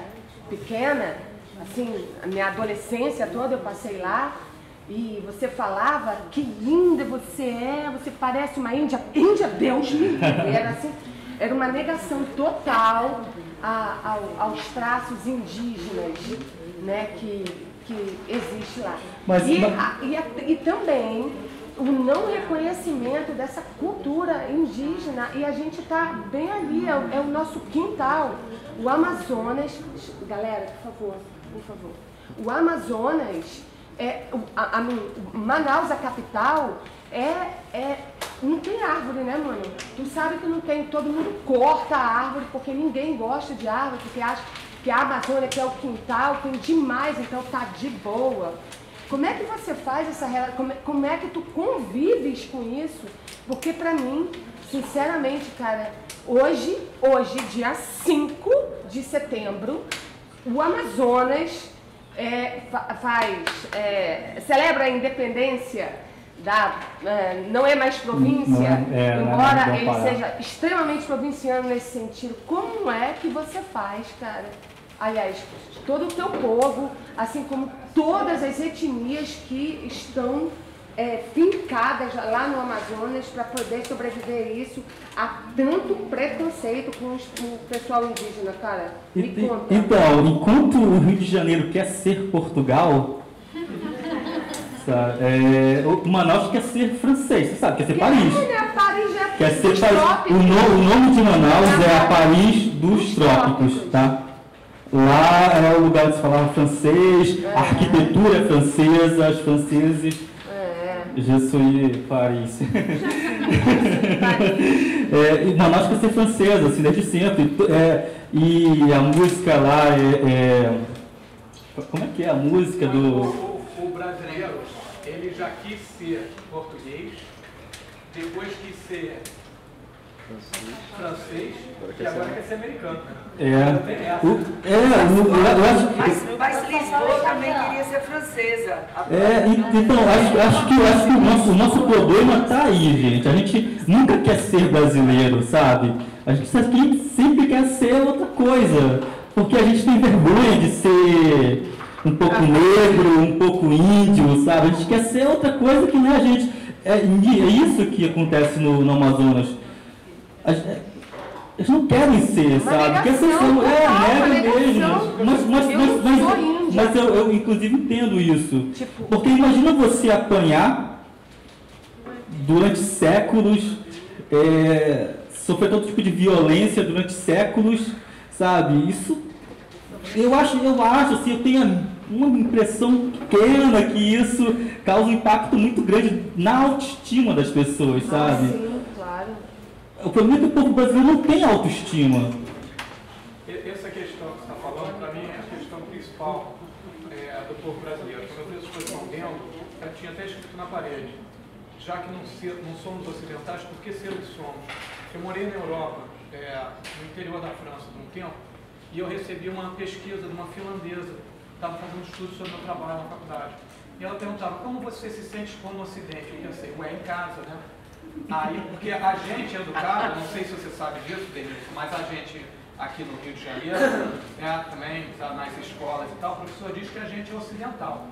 pequena, assim, a minha adolescência toda eu passei lá, e você falava, que linda você é, você parece uma índia. Índia, Deus me livre. Era assim, era uma negação total aos traços indígenas, né, que existe lá. E também o não reconhecimento dessa cultura indígena, e a gente está bem ali, é o nosso quintal. O Amazonas, galera, por favor, o Amazonas, Manaus, a capital, não tem árvore, né, mano? Tu sabe que não tem, todo mundo corta a árvore, porque ninguém gosta de árvore, porque acha que a Amazônia, que é o quintal, tem demais, então tá de boa. Como é que você faz essa relação? Como é que tu convives com isso? Porque pra mim, sinceramente, cara, hoje, dia 5 de setembro, o Amazonas celebra a independência não é mais província, embora ele seja extremamente provinciano nesse sentido. Como é que você faz, cara? Aliás, todo o teu povo, assim como todas as etnias que estão fincadas lá no Amazonas para poder sobreviver a isso, há tanto preconceito com o pessoal indígena, cara. Me conta. Então, enquanto o Rio de Janeiro quer ser Portugal, o Manaus quer ser francês, você sabe, quer ser Paris. Paris já quer ser Paris. O nome de Manaus é a Paris dos Trópicos, tá? Lá é o lugar onde se falava francês, a arquitetura é francesa, os franceses. Je suis Paris. E Manaus quer ser francesa, assim, desde sempre. E a música lá como é que é a música do... O brasileiro, ele já quis ser português, depois quis ser francês e agora quer ser americano. Mas Lisboa também queria ser francesa. Então, acho que o nosso problema está aí, gente. A gente nunca quer ser brasileiro, sabe? A gente sempre quer ser outra coisa, porque a gente tem vergonha de ser um pouco negro, um pouco índio, sabe? A gente quer ser outra coisa que não é a gente. É isso que acontece no Amazonas. Eles não querem ser, sabe? Quer ser nega mesmo. Mas eu inclusive entendo isso. Porque imagina você apanhar durante séculos, sofrer todo tipo de violência durante séculos, sabe? Isso, eu acho assim, eu tenho uma impressão pequena que isso causa um impacto muito grande na autoestima das pessoas, sabe? Sim, claro. O problema é que o povo brasileiro não tem autoestima. Essa questão que você está falando, para mim, é a questão principal do povo brasileiro. Quando eu fiz as coisas vendo, eu tinha até escrito na parede, já que não somos ocidentais, por que ser o que somos? Eu morei na Europa, no interior da França, por um tempo, e eu recebi uma pesquisa de uma finlandesa, estava fazendo estudos sobre o meu trabalho na faculdade. E ela perguntava, como você se sente no Ocidente? Eu pensei, em casa, né? Aí, porque a gente é educado, não sei se você sabe disso, Denise, mas a gente aqui no Rio de Janeiro, também nas escolas e tal, o professor diz que a gente é ocidental,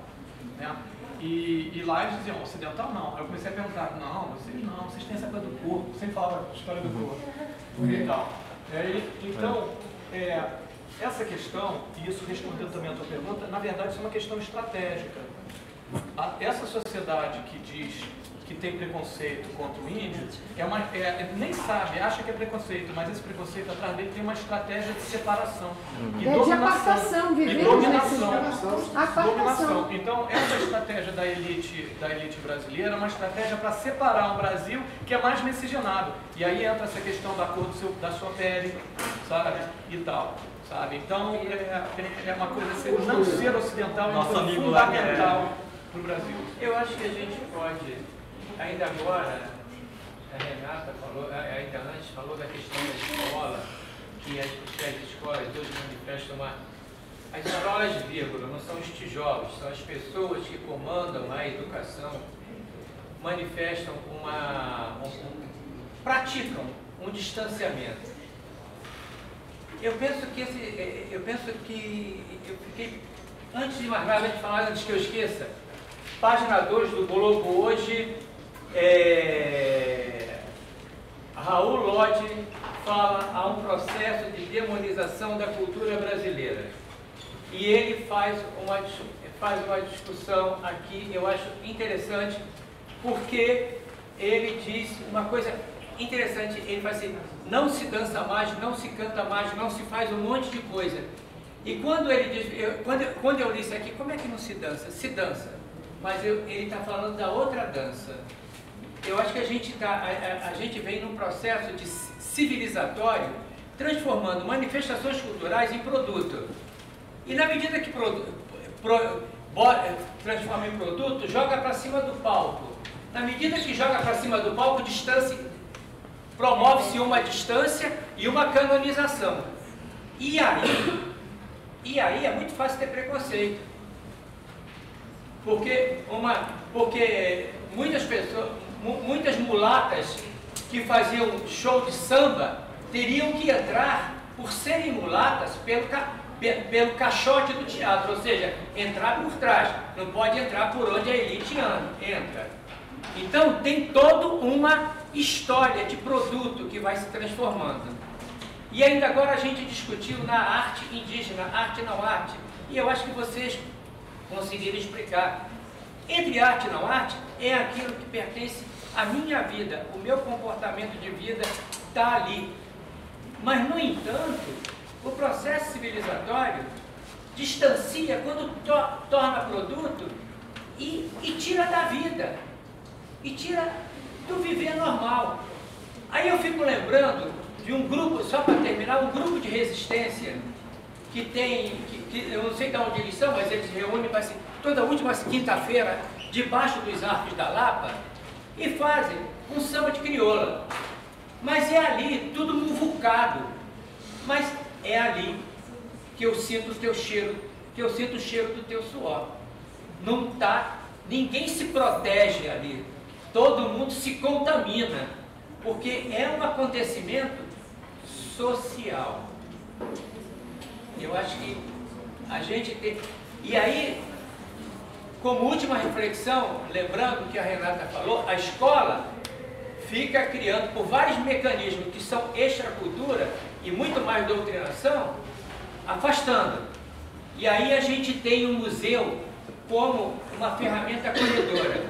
né? E lá eles diziam, ocidental não. Aí eu comecei a perguntar, vocês têm essa coisa do corpo, sempre falava a história do corpo e tal. Então, essa questão, e isso respondendo também a tua pergunta, na verdade isso é uma questão estratégica. Essa sociedade que diz que tem preconceito contra o índio, nem sabe, acha que é preconceito, mas esse preconceito atrás dele tem uma estratégia de separação. De apartação, vivemos dominação. Então, essa estratégia da elite brasileira é uma estratégia para separar um Brasil que é mais miscigenado. E aí entra essa questão da cor da sua pele, sabe? E tal. Sabe? Então, é uma coisa assim, não ser ocidental é uma coisa fundamental para o Brasil. Eu acho que a gente pode, ainda agora, a Renata falou, ainda antes falou da questão da escola, que as escolas hoje manifestam as escolas, vírgula, não são os tijolos, são as pessoas que comandam a educação, manifestam praticam um distanciamento. Eu penso que eu fiquei, antes de mais nada de falar, antes que eu esqueça, página 2 do Globo hoje, Raul Lodge fala há um processo de demonização da cultura brasileira. E ele faz uma discussão aqui, eu acho interessante, porque ele diz uma coisa interessante, ele fala assim, não se dança mais, não se canta mais, não se faz um monte de coisa. E quando ele diz, quando eu li isso aqui, como é que não se dança? Se dança, mas ele está falando da outra dança. Eu acho que a gente vem num processo de civilizatório, transformando manifestações culturais em produto. E na medida que transforma em produto, joga para cima do palco. Na medida que joga para cima do palco, promove-se uma distância e uma canonização. E aí é muito fácil ter preconceito. Porque muitas pessoas, muitas mulatas que faziam show de samba teriam que entrar, por serem mulatas, pelo caixote do teatro, ou seja, entrar por trás, não pode entrar por onde a elite entra. Então tem toda uma história de produto que vai se transformando. E ainda agora a gente discutiu na arte indígena, arte não arte, e eu acho que vocês conseguiram explicar. Entre arte e não arte é aquilo que pertence à minha vida, o meu comportamento de vida está ali. Mas, no entanto, o processo civilizatório distancia quando torna produto e tira da vida, e tira do viver normal. Aí eu fico lembrando de um grupo, só para terminar, um grupo de resistência que tem, que eu não sei de onde eles são, mas eles reúnem toda última quinta-feira debaixo dos arcos da Lapa e fazem um samba de crioula. Mas é ali, tudo muvucado, mas é ali que eu sinto o teu cheiro, que eu sinto o cheiro do teu suor. Não tá, ninguém se protege ali, todo mundo se contamina, porque é um acontecimento social. Eu acho que a gente tem... E aí, como última reflexão, lembrando o que a Renata falou, a escola fica criando por vários mecanismos que são extracultura e muito mais doutrinação, afastando. E aí a gente tem o museu como uma ferramenta acolhedora.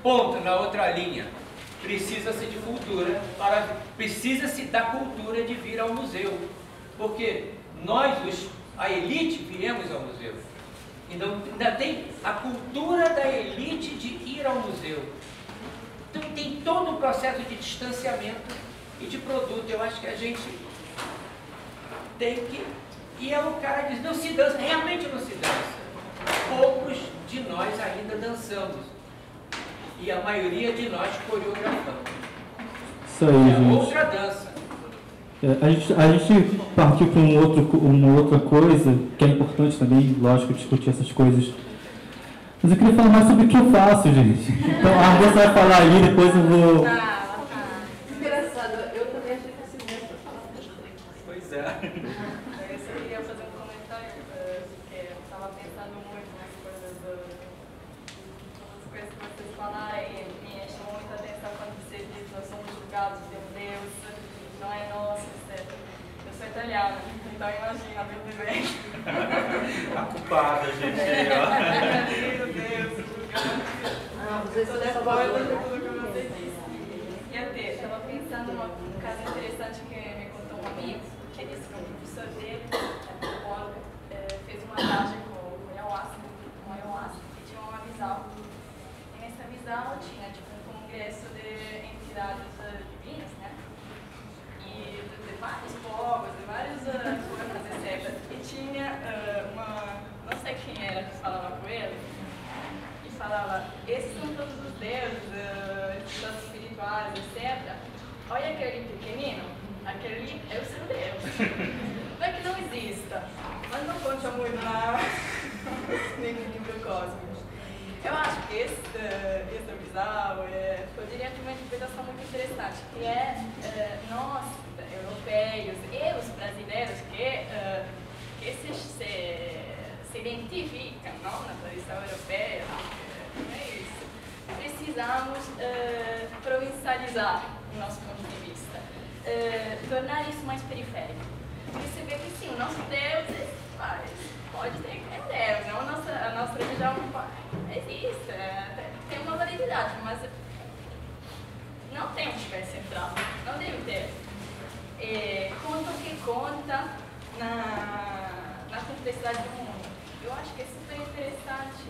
Ponto na outra linha. Precisa-se de cultura, precisa-se da cultura de vir ao museu. Porque nós, a elite, viemos ao museu. Então, ainda tem a cultura da elite de ir ao museu. Então tem todo um processo de distanciamento e de produto. Eu acho que a gente tem que... E aí o cara diz, não se dança, realmente não se dança. Poucos de nós ainda dançamos. E a maioria de nós coreografamos. Isso aí, gente. Outra dança. A gente partiu para uma outra coisa, que é importante também, lógico, discutir essas coisas. Mas eu queria falar mais sobre o que eu faço, gente. Então, a Andressa vai falar aí, depois eu vou... Engraçado, eu também achei que assim mesmo. Pois é. Eu só queria fazer um comentário, porque eu estava pensando muito nas coisas que vocês falaram e me chamou muita atenção quando você diz que nós somos julgados de um Deus, não é nosso, etc. Eu sou italiana, então imagina, meu bebê. A culpada, gente. Meu Deus, toda a coisa de tudo que você disse. E até, eu estava pensando num caso interessante que me contou um amigo, que disse que um professor dele, antropólogo, fez uma viagem com o ayahuasca, e tinha uma visão. E nessa visão tinha tipo um congresso de entidades divinas, né? E de vários povos, de várias coisas, etc. E tinha não sei quem era que falava com ele, e falava, esses são todos os deuses, entidades espirituais, etc. Olha aquele pequenino, aquele é o seu Deus. Não é que não exista, mas não conta muito nem no livro cósmico. Eu acho que essa visão eu diria que uma interpretação muito interessante, que é nós, europeus e os brasileiros que se identificam, não, na tradição europeia, é isso. Precisamos provincializar o nosso ponto de vista, tornar isso mais periférico. Perceber que sim, o nosso Deus pode ter que ter Deus, não? A nossa religião existe, tem uma validade, mas não tem um pé central, não deve ter. Conta o que conta na complexidade do mundo. Eu acho que é super interessante.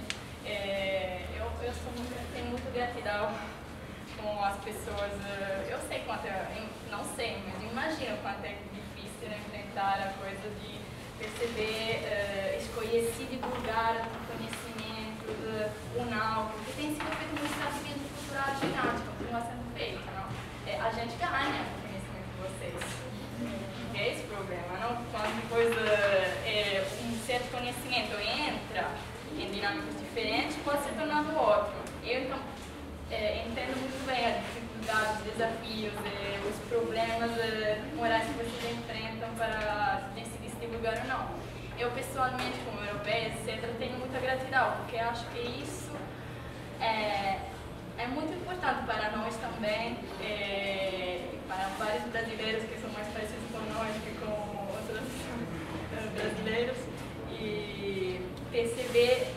Tenho muito gratidão com as pessoas. Eu sei quanto não sei, mas imagino quanto é difícil enfrentar a coisa de perceber, escolher se divulgar o conhecimento unal, porque tem sido feito muito tratamento cultural de arte, continua sendo feito, não? A gente ganha o conhecimento de vocês. É esse o problema, não? Quando depois um certo conhecimento entra em dinâmicas diferentes, pode se tornar do outro. Eu, então, entendo muito bem as dificuldades, os desafios, os problemas morais que vocês enfrentam para decidir se divulgar ou não. Eu, pessoalmente, como europeia, etc., tenho muita gratidão, porque acho que isso é muito importante para nós também, para vários brasileiros que são mais parecidos com nós que com outros brasileiros, e perceber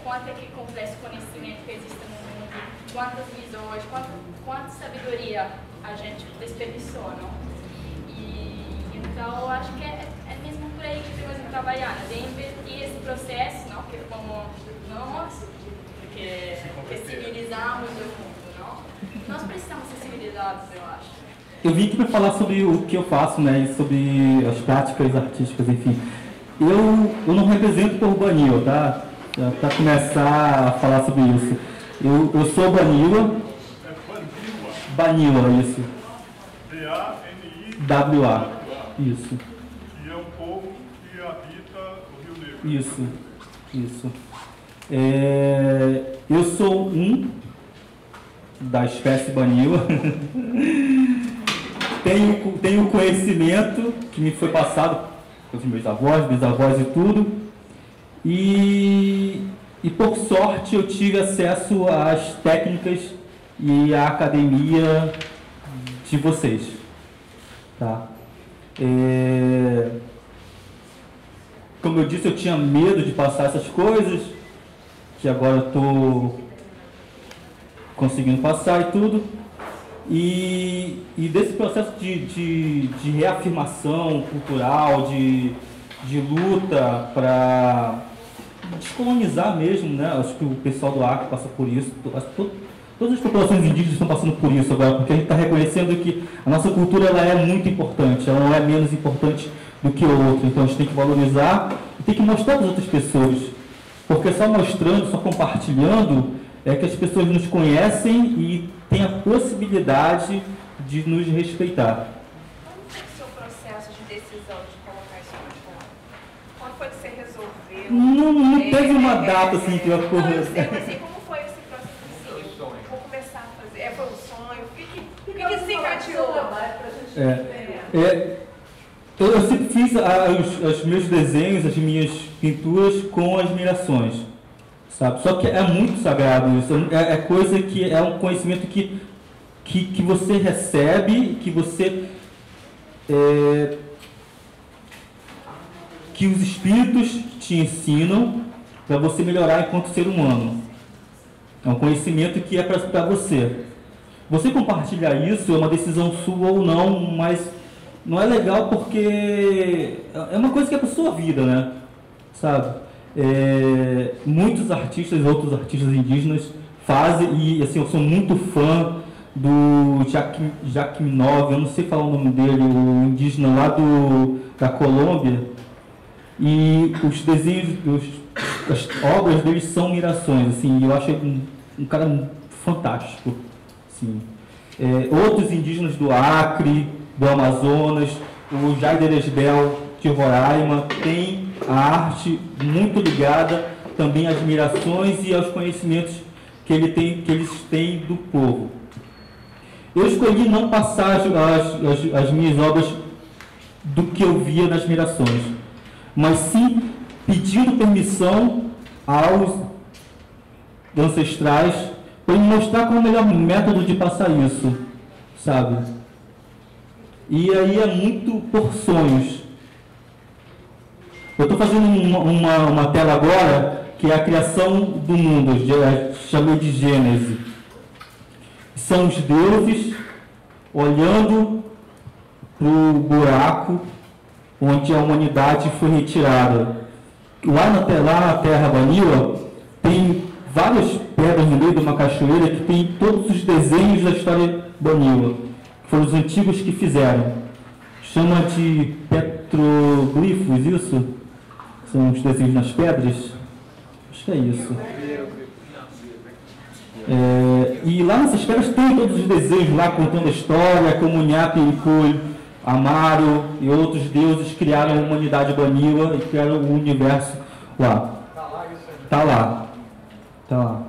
quanto é que complexo conhecimento que existe no mundo, quantas visões, quanta sabedoria a gente desperdiçou, não? Então, eu acho que é mesmo por aí que temos que trabalhar, né? De invertir esse processo, não? Que como nós, que civilizamos o mundo, não? Nós precisamos ser civilizados, eu acho. Eu vim aqui para falar sobre o que eu faço, né? E sobre as práticas artísticas, enfim. Eu não represento por Banila, tá? Para começar a falar sobre isso. Eu sou Banila. Banila, isso. B-A-N-I-W-A. Isso. E é um povo que habita o Rio Negro. Isso. Eu sou um da espécie Banila. Tenho conhecimento que me foi passado pelos meus avós, bisavós e tudo. E por sorte eu tive acesso às técnicas e à academia de vocês. Tá? Como eu disse, eu tinha medo de passar essas coisas, que agora eu estou conseguindo passar e tudo. E desse processo de reafirmação cultural, de luta para descolonizar mesmo, né? Acho que o pessoal do Acre passa por isso, todas as populações indígenas estão passando por isso agora, porque a gente está reconhecendo que a nossa cultura ela é muito importante, ela não é menos importante do que o outro, então a gente tem que valorizar e tem que mostrar para as outras pessoas, porque só mostrando, só compartilhando, é que as pessoas nos conhecem e têm a possibilidade de nos respeitar. Como foi o seu processo de decisão de colocar isso para fora? Quando foi que você resolveu? Não teve uma data assim que eu ocorreu. Não, eu sei, mas assim, como foi esse processo? Assim, vou começar a fazer. Foi um sonho? O que desencadeou? Eu sempre fiz os meus desenhos, as minhas pinturas com admirações. Sabe? Só que é muito sagrado isso, é coisa que é um conhecimento que você recebe, que você que os espíritos te ensinam para você melhorar enquanto ser humano. É um conhecimento que é para você. Você compartilhar isso é uma decisão sua ou não, mas não é legal porque é uma coisa que é para sua vida, né? Sabe? Muitos artistas, outros artistas indígenas fazem, e assim, eu sou muito fã do Jacques Minov, eu não sei falar o nome dele, o indígena lá da Colômbia, e os desenhos, as obras deles são mirações, assim, eu acho um cara fantástico, assim. Outros indígenas do Acre, do Amazonas, o Jaider Esbel de Roraima, tem a arte muito ligada também às mirações e aos conhecimentos que eles têm do povo. Eu escolhi não passar as minhas obras do que eu via nas mirações, mas sim pedindo permissão aos ancestrais para me mostrar qual é o melhor método de passar isso, sabe? E aí é muito por sonhos. Eu estou fazendo uma tela agora, que é a criação do mundo, chamei de Gênese. São os deuses olhando para o buraco onde a humanidade foi retirada. Lá na terra Baniwa, tem várias pedras no meio de uma cachoeira que tem todos os desenhos da história Baniwa, que foram os antigos que fizeram. Chama de petroglifos, isso? São os desenhos nas pedras? Acho que é isso. E lá nessas pedras tem todos os desenhos lá contando a história, como Nhape e Amaro e outros deuses criaram a humanidade Baniwa e criaram o universo lá. Está lá. Está lá.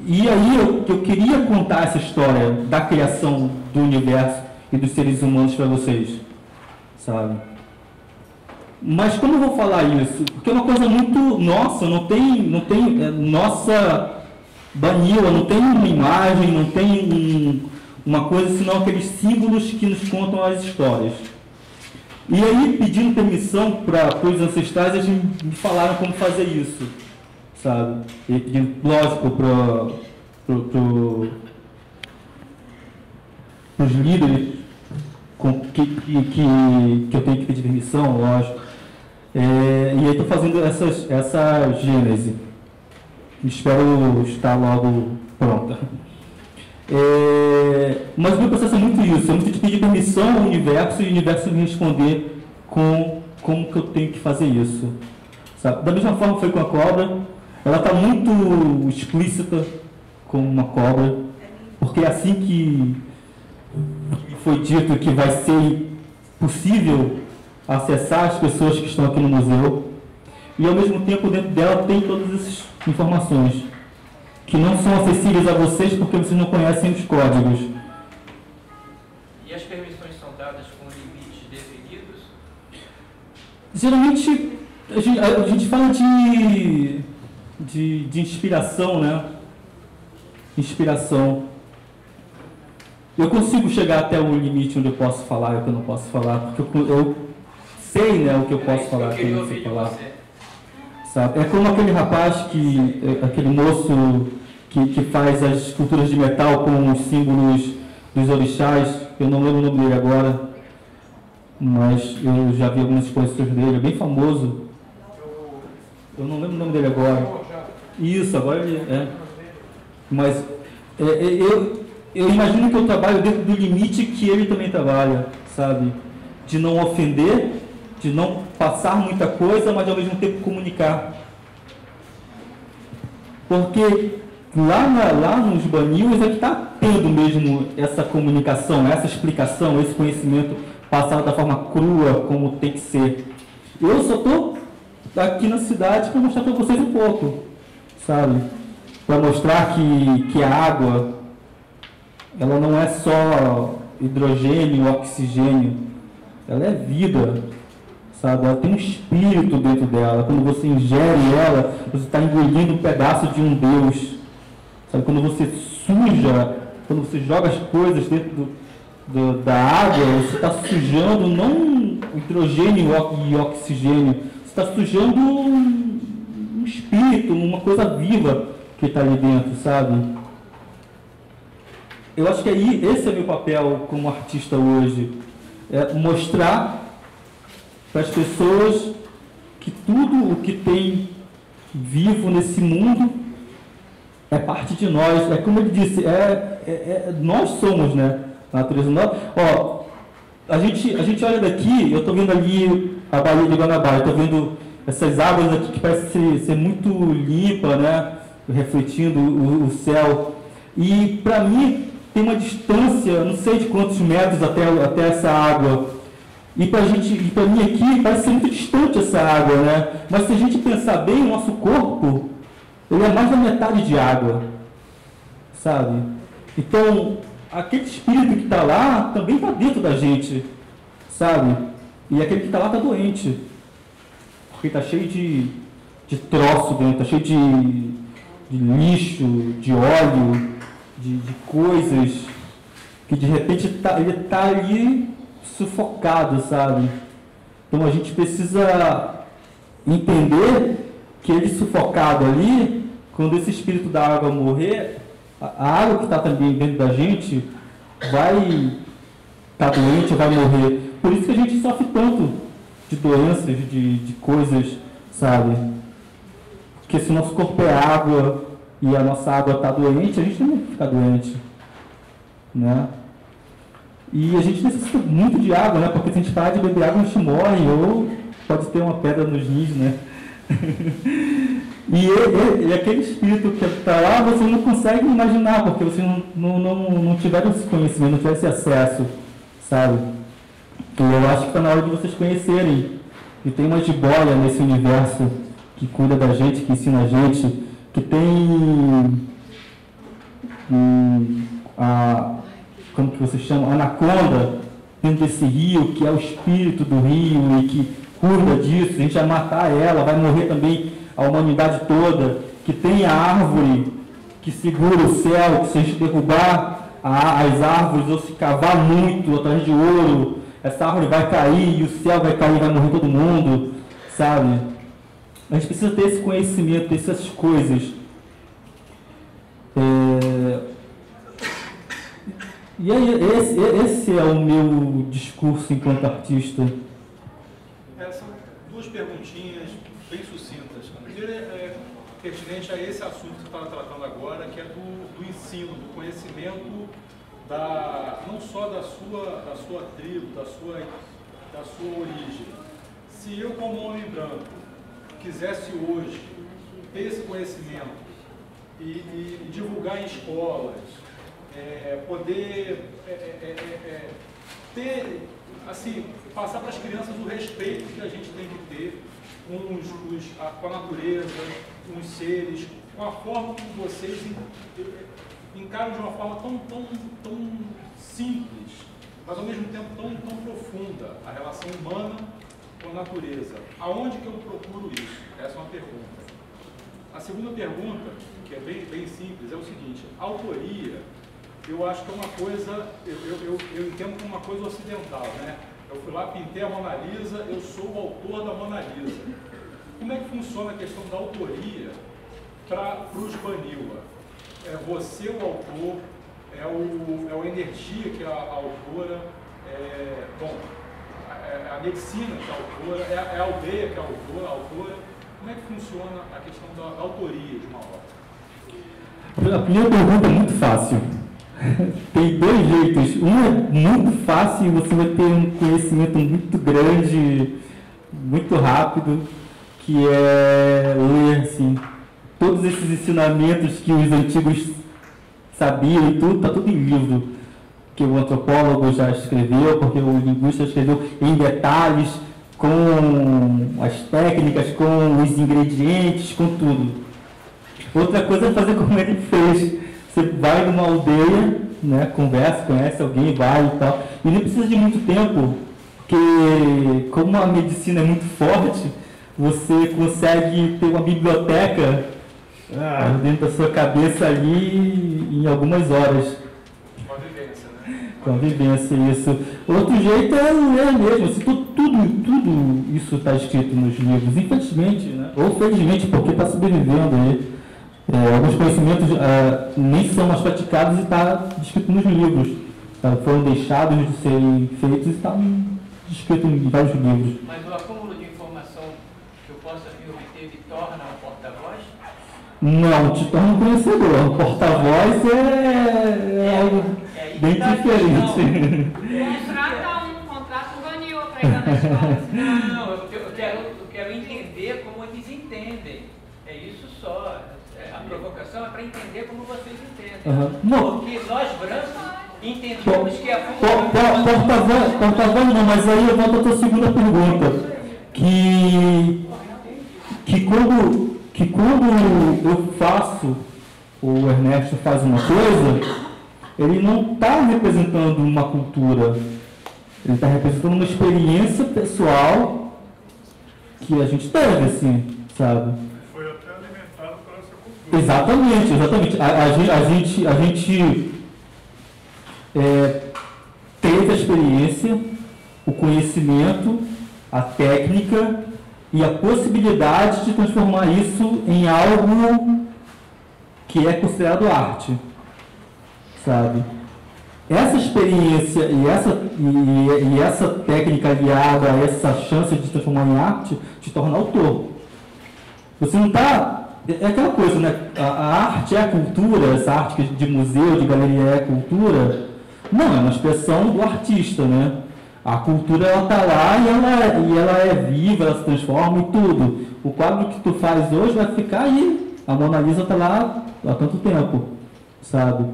E aí eu queria contar essa história da criação do universo e dos seres humanos para vocês, sabe? Mas como eu vou falar isso? Porque é uma coisa muito nossa, não tem nossa Baniwa, não tem uma imagem, não tem uma coisa, senão aqueles símbolos que nos contam as histórias. E aí, pedindo permissão para os ancestrais, eles me falaram como fazer isso, sabe? E pedindo, lógico, para os líderes que eu tenho que pedir permissão, lógico. E aí estou fazendo essa gênese. Espero estar logo pronta. Mas o meu processo é muito isso, é muito de pedir permissão ao universo e o universo me responder com como que eu tenho que fazer isso. Sabe? Da mesma forma foi com a cobra, ela está muito explícita como uma cobra, porque é assim que foi dito que vai ser possível acessar as pessoas que estão aqui no museu, e ao mesmo tempo dentro dela tem todas essas informações que não são acessíveis a vocês porque vocês não conhecem os códigos. E as permissões são dadas com limites definidos? Geralmente a gente fala de inspiração, né? Inspiração. Eu consigo chegar até o limite onde eu posso falar e o que eu não posso falar, porque eu sei, né, o que eu posso falar e o que eu não sei falar. Sabe? É como aquele rapaz, aquele moço que faz as esculturas de metal com os símbolos dos orixás, eu não lembro o nome dele agora, mas eu já vi algumas exposições dele, é bem famoso. Eu não lembro o nome dele agora. Isso, agora ele é. Mas eu imagino que eu trabalho dentro do limite que ele também trabalha, sabe? De não ofender, de não passar muita coisa, mas ao mesmo tempo comunicar. Porque lá nos Baniwas é que está tendo mesmo essa comunicação, essa explicação, esse conhecimento passado da forma crua, como tem que ser. Eu só estou aqui na cidade para mostrar para vocês um pouco, sabe? Para mostrar que a água, ela não é só hidrogênio, oxigênio, ela é vida, sabe? Ela tem um espírito dentro dela. Quando você ingere ela, você está engolindo um pedaço de um Deus, sabe? Quando você suja, quando você joga as coisas dentro da água, você está sujando não hidrogênio e oxigênio, você está sujando um espírito, uma coisa viva que está ali dentro, sabe? Eu acho que esse é meu papel como artista hoje, é mostrar para as pessoas que tudo o que tem vivo nesse mundo é parte de nós. É como ele disse, nós somos, né, a natureza. A gente olha daqui, eu estou vendo ali a Baía de Guanabara, estou vendo essas águas aqui que parecem ser muito limpa, né, refletindo o céu. E para mim tem uma distância, não sei de quantos metros até essa água. E para mim aqui parece ser muito distante essa água, né? Mas se a gente pensar bem, o nosso corpo, ele é mais da metade de água, sabe? Então, aquele espírito que está lá também está dentro da gente, sabe? E aquele que está lá está doente, porque está cheio de troço dentro, está cheio de lixo, de óleo, de coisas que de repente ele está ali sufocado, sabe? Então a gente precisa entender que ele sufocado ali, quando esse espírito da água morrer, a água que está também dentro da gente vai estar doente, vai morrer. Por isso que a gente sofre tanto de doenças, de coisas, sabe? Porque se o nosso corpo é água e a nossa água está doente, a gente também fica doente, né? E a gente necessita muito de água, né? Porque se a gente parar de beber água, a gente morre, ou pode ter uma pedra nos rins, né? E aquele espírito que está lá, você não consegue imaginar, porque você não tiver esse conhecimento, não tiver esse acesso, sabe? Então eu acho que está na hora de vocês conhecerem. E tem uma jiboia nesse universo que cuida da gente, que ensina a gente, que tem como que você chama? Anaconda, dentro desse rio, que é o espírito do rio e que cuida disso. A gente vai matar ela, vai morrer também a humanidade toda. Que tem a árvore que segura o céu, que se a gente derrubar as árvores ou se cavar muito atrás de ouro, essa árvore vai cair e o céu vai cair, vai morrer todo mundo, sabe? A gente precisa ter esse conhecimento, dessas coisas. E aí, esse é o meu discurso enquanto artista. São duas perguntinhas bem sucintas. A primeira é pertinente a esse assunto que você estava tratando agora, que é do ensino, do conhecimento, não só da sua tribo, da sua origem. Se eu, como homem branco, quisesse hoje ter esse conhecimento e divulgar em escolas, poder ter, assim, passar para as crianças o respeito que a gente tem que ter com a natureza, com os seres, com a forma como vocês encaram de uma forma tão simples, mas ao mesmo tempo tão profunda, a relação humana com a natureza. Aonde que eu procuro isso? Essa é uma pergunta. A segunda pergunta, que é bem simples, é o seguinte: autoria, eu acho que é uma coisa, eu entendo como uma coisa ocidental, né? Eu fui lá, pintei a Mona Lisa, eu sou o autor da Mona Lisa. Como é que funciona a questão da autoria para os Baniwa? É você o autor, é o Energia que é a autora, a medicina que é a autora, é a aldeia que é a autora. Como é que funciona a questão da autoria de uma obra? A primeira pergunta é muito fácil. Tem dois jeitos. Um é muito fácil e você vai ter um conhecimento muito grande, muito rápido, que é ler assim, todos esses ensinamentos que os antigos sabiam e tudo, está tudo em livro. Que o antropólogo já escreveu, porque o linguista escreveu em detalhes, com as técnicas, com os ingredientes, com tudo. Outra coisa é fazer como ele fez. Você vai numa aldeia, né, conversa, conhece alguém, vai e tal. E não precisa de muito tempo, porque como a medicina é muito forte, você consegue ter uma biblioteca dentro da sua cabeça ali em algumas horas. Convivência, né? Convivência, isso. Outro jeito é ler mesmo. Assim, tudo isso está escrito nos livros, infelizmente, né? Ou felizmente, porque está sobrevivendo aí. Alguns conhecimentos nem são mais praticados e está escrito nos livros. Foram deixados de serem feitos e estão escritos em vários livros. Mas o acúmulo de informação que eu possa vir obter me torna um porta-voz? Não, te torna um conhecedor. Um porta-voz é algo bem diferente. Contrata um Baniwa para ir na escola. Não, eu quero entender como eles entendem. É isso só. provocação é para entender como vocês entendem. Não. Porque nós brancos entendemos que a Porta-voz não, mas aí eu volto à tua segunda pergunta. Que quando eu faço, o Ernesto faz uma coisa, ele não está representando uma cultura, ele está representando uma experiência pessoal que a gente teve, assim, sabe? Foi até alimentado por essa cultura. Exatamente. A gente teve a experiência, o conhecimento, a técnica e a possibilidade de transformar isso em algo que é considerado arte, sabe? Essa experiência e essa técnica aliada a essa chance de transformar em arte te torna autor. Você não está... É aquela coisa, né? A arte é a cultura, essa arte de museu, de galeria é a cultura. Não, é uma expressão do artista, né? A cultura, ela está lá e ela é viva, ela se transforma e tudo. O quadro que tu faz hoje vai ficar aí. A Mona Lisa está lá há tanto tempo, sabe?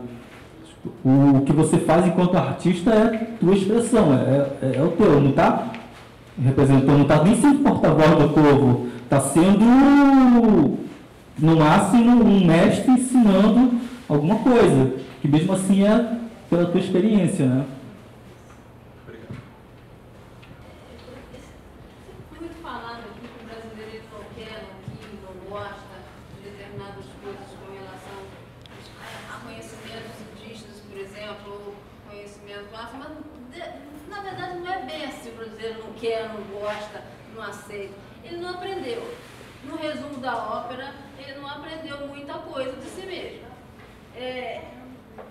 O que você faz enquanto artista é tua expressão, é o teu, não está representando, não está nem sendo porta-voz do povo, está sendo, no máximo, um mestre ensinando alguma coisa, que mesmo assim é pela tua experiência, né? Quer, não gosta, não aceita. Ele não aprendeu. No resumo da ópera, ele não aprendeu muita coisa de si mesmo.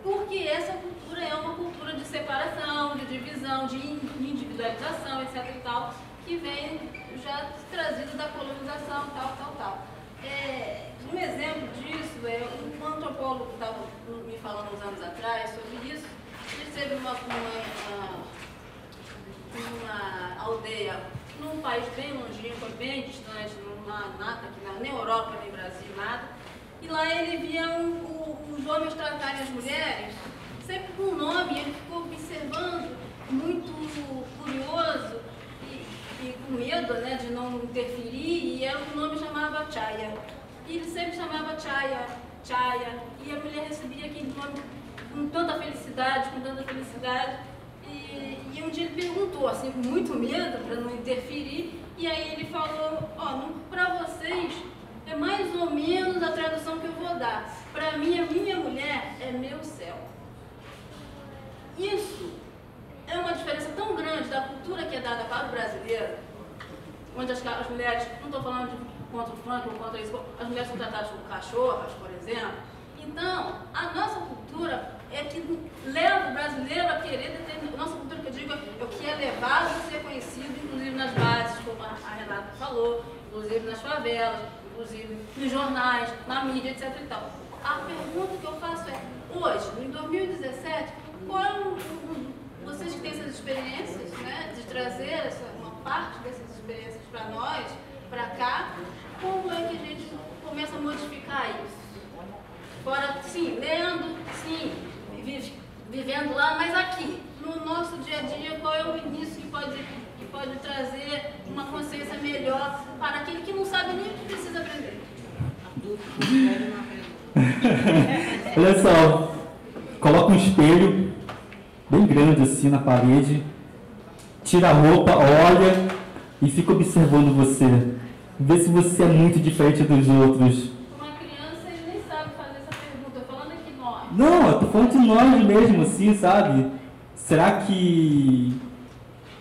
Porque essa cultura é uma cultura de separação, de divisão, de individualização, etc. e tal, que vem já trazido da colonização, tal. Um exemplo disso é um antropólogo que estava me falando uns anos atrás sobre isso. Ele teve uma aldeia num país bem longínquo, bem distante, nada aqui nem Europa, nem Brasil, nada. E lá ele via os homens tratarem as mulheres sempre com um nome, ele ficou observando, muito curioso e com medo, né, de não interferir, e o nome chamava Chaya. E ele sempre chamava Chaya, e a mulher recebia aquele nome com tanta felicidade, E um dia ele perguntou, assim, com muito medo, para não interferir, e aí ele falou, para vocês é mais ou menos a tradução que eu vou dar. Para mim, a minha mulher é meu céu. Isso é uma diferença tão grande da cultura que é dada para o brasileiro, onde as mulheres, não estou falando contra o funk ou contra isso, as mulheres são tratadas como cachorras, por exemplo. Então, a nossa cultura é que leva o brasileiro a querer determinar. Nossa cultura, que eu digo, é o que é levado a ser conhecido, inclusive nas bases, como a Renata falou, inclusive nas favelas, inclusive nos jornais, na mídia, etc. e tal. A pergunta que eu faço é, hoje, em 2017, vocês que têm essas experiências, né, de trazer uma parte dessas experiências para nós, para cá, como é que a gente começa a modificar isso? Fora, sim, lendo, sim, vivendo lá, mas aqui, no nosso dia a dia, qual é o início que pode trazer uma consciência melhor para aquele que não sabe nem o que precisa aprender? Olha só, coloca um espelho bem grande assim na parede, tira a roupa, olha e fica observando você. Vê se você é muito diferente dos outros. Não, eu tô falando de nós mesmo, assim, sabe? Será que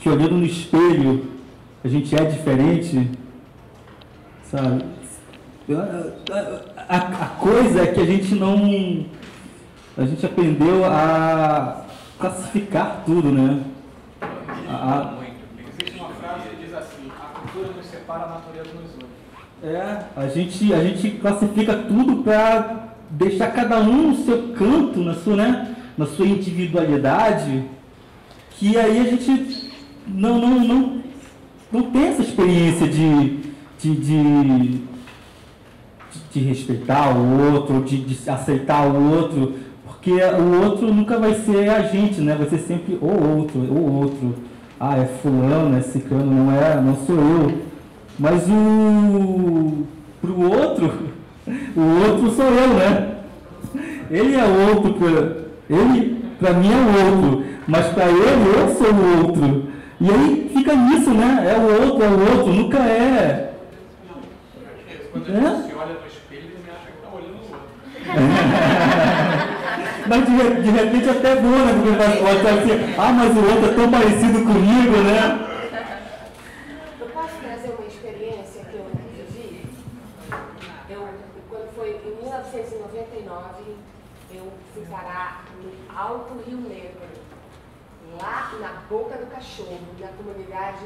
olhando no espelho a gente é diferente? Sabe? A coisa é que a gente não... A gente aprendeu a classificar tudo, né? Existe uma frase que diz assim, a cultura nos separa, a natureza nos une. A gente classifica tudo para deixar cada um no seu canto, na sua individualidade, que aí a gente não tem essa experiência de de respeitar o outro, de aceitar o outro, porque o outro nunca vai ser a gente, né? Vai ser sempre o outro. Ah, é fulano, é ciclano, não sou eu. Mas pro outro, o outro sou eu, né? Ele é o outro, pra mim é o outro, mas pra ele eu sou o outro. E aí fica nisso, né? É o outro, nunca é. Quando a gente se olha no espelho, ele acha que está olhando o outro. Mas de repente até é boa, né? Porque pode assim, mas o outro é tão parecido comigo, né? Eu posso trazer uma experiência que eu vivi? Quando foi em 1999, eu fui parar no Alto Rio Negro, lá na Boca do Cachorro, na comunidade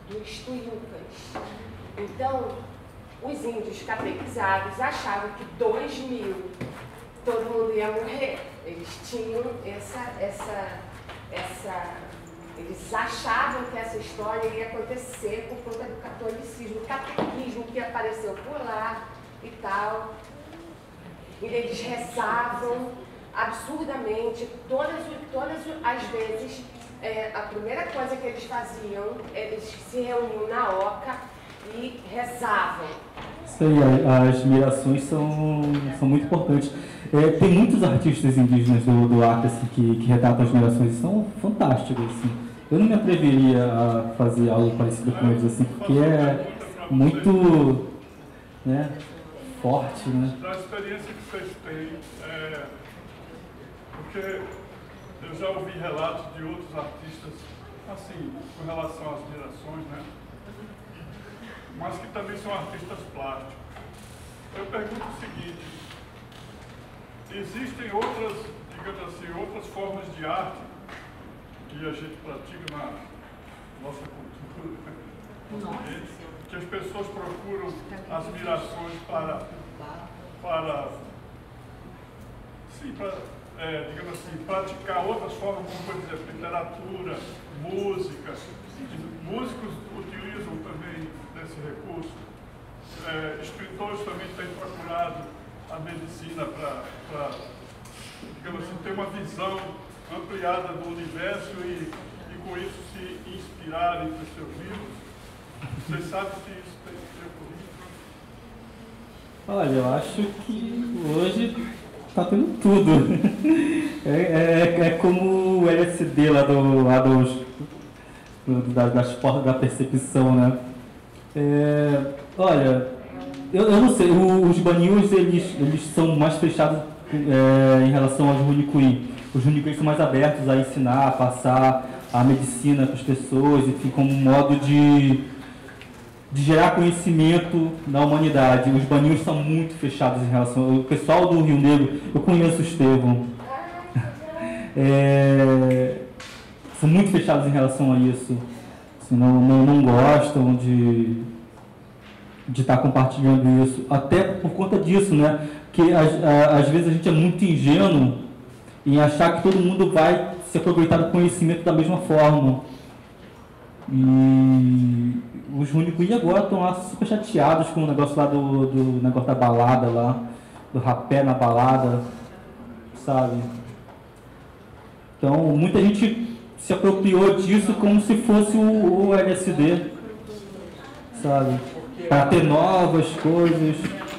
dos Tuiucas. Então, os índios catequizados achavam que 2000 todo mundo ia morrer. Eles tinham eles achavam que essa história ia acontecer por conta do catolicismo, o catequismo que apareceu por lá e tal. E eles rezavam absurdamente, todas as vezes. A primeira coisa que eles faziam, eles se reuniam na oca e rezavam. Sei, as mirações são muito importantes. Tem muitos artistas indígenas do arte assim, que retratam as mirações e são fantásticos. Assim. Eu não me atreveria a fazer algo parecido com eles, assim, porque é muito, né, forte. Né? Da experiência que vocês têm, porque eu já ouvi relatos de outros artistas, assim, com relação às mirações, né? Mas que também são artistas plásticos. Eu pergunto o seguinte: existem outras, digamos assim, outras formas de arte que a gente pratica na nossa cultura, que as pessoas procuram as mirações para digamos assim, praticar outras formas, como por exemplo, literatura, música. Músicos utilizam também desse recurso. Escritores também têm procurado a medicina para, digamos assim, ter uma visão ampliada do universo e com isso se inspirarem para os seus livros. Vocês sabem se isso tem ocorrido? Olha, eu acho que hoje está tendo tudo. É como o LSD das portas da percepção, né? Olha, eu não sei, os Banyuls, eles são mais fechados em relação aos Runicuí. Os Runicuí são mais abertos a ensinar, a passar a medicina para as pessoas, enfim, como um modo de gerar conhecimento na humanidade. Os Banyuls são muito fechados em relação... O pessoal do Rio Negro, eu conheço o Estevão, são muito fechados em relação a isso. Assim, não gostam de estar compartilhando isso. Até por conta disso, né? Que às vezes a gente é muito ingênuo em achar que todo mundo vai se aproveitar do conhecimento da mesma forma. E os Runicuí agora estão lá super chateados com o negócio lá do negócio da balada lá, do rapé na balada, sabe? Então, muita gente se apropriou disso como se fosse o LSD, sabe? Para ter novas coisas.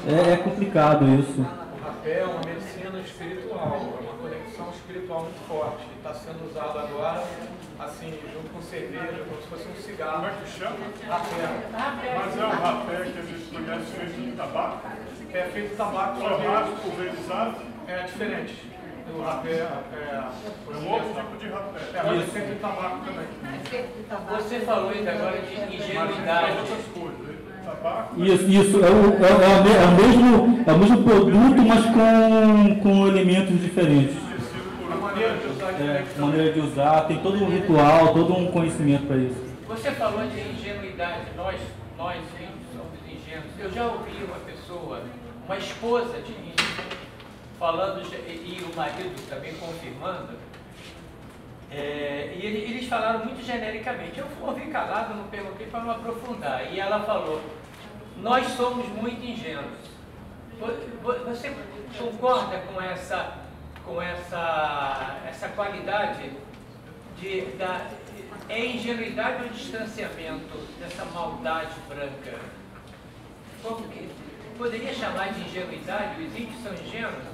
É complicado isso. O rapé é uma medicina espiritual, é uma conexão espiritual muito forte. Está sendo usado agora, assim, junto com cerveja, como se fosse um cigarro. Como é que chama? Rapé. Mas é o rapé que a gente conhece feito de tabaco? É feito de tabaco. Churrasco pulverizado? É diferente. O rapé é um outro tipo de rapé. Mas é feito de tabaco também. Você falou ainda agora de ingenuidade. Isso é o mesmo produto, mas com elementos diferentes. Maneira de usar, tem todo um ritual, todo um conhecimento para isso. Você falou de ingenuidade, nós somos ingênuos. Eu já ouvi uma pessoa, uma esposa de índio, falando, e o marido também confirmando, e eles falaram muito genericamente. Eu ouvi calado, não perguntei para não aprofundar. E ela falou: nós somos muito ingênuos. Você concorda com essa qualidade é ingenuidade ou distanciamento dessa maldade branca? Como que poderia chamar de ingenuidade? Os índios são ingênuos?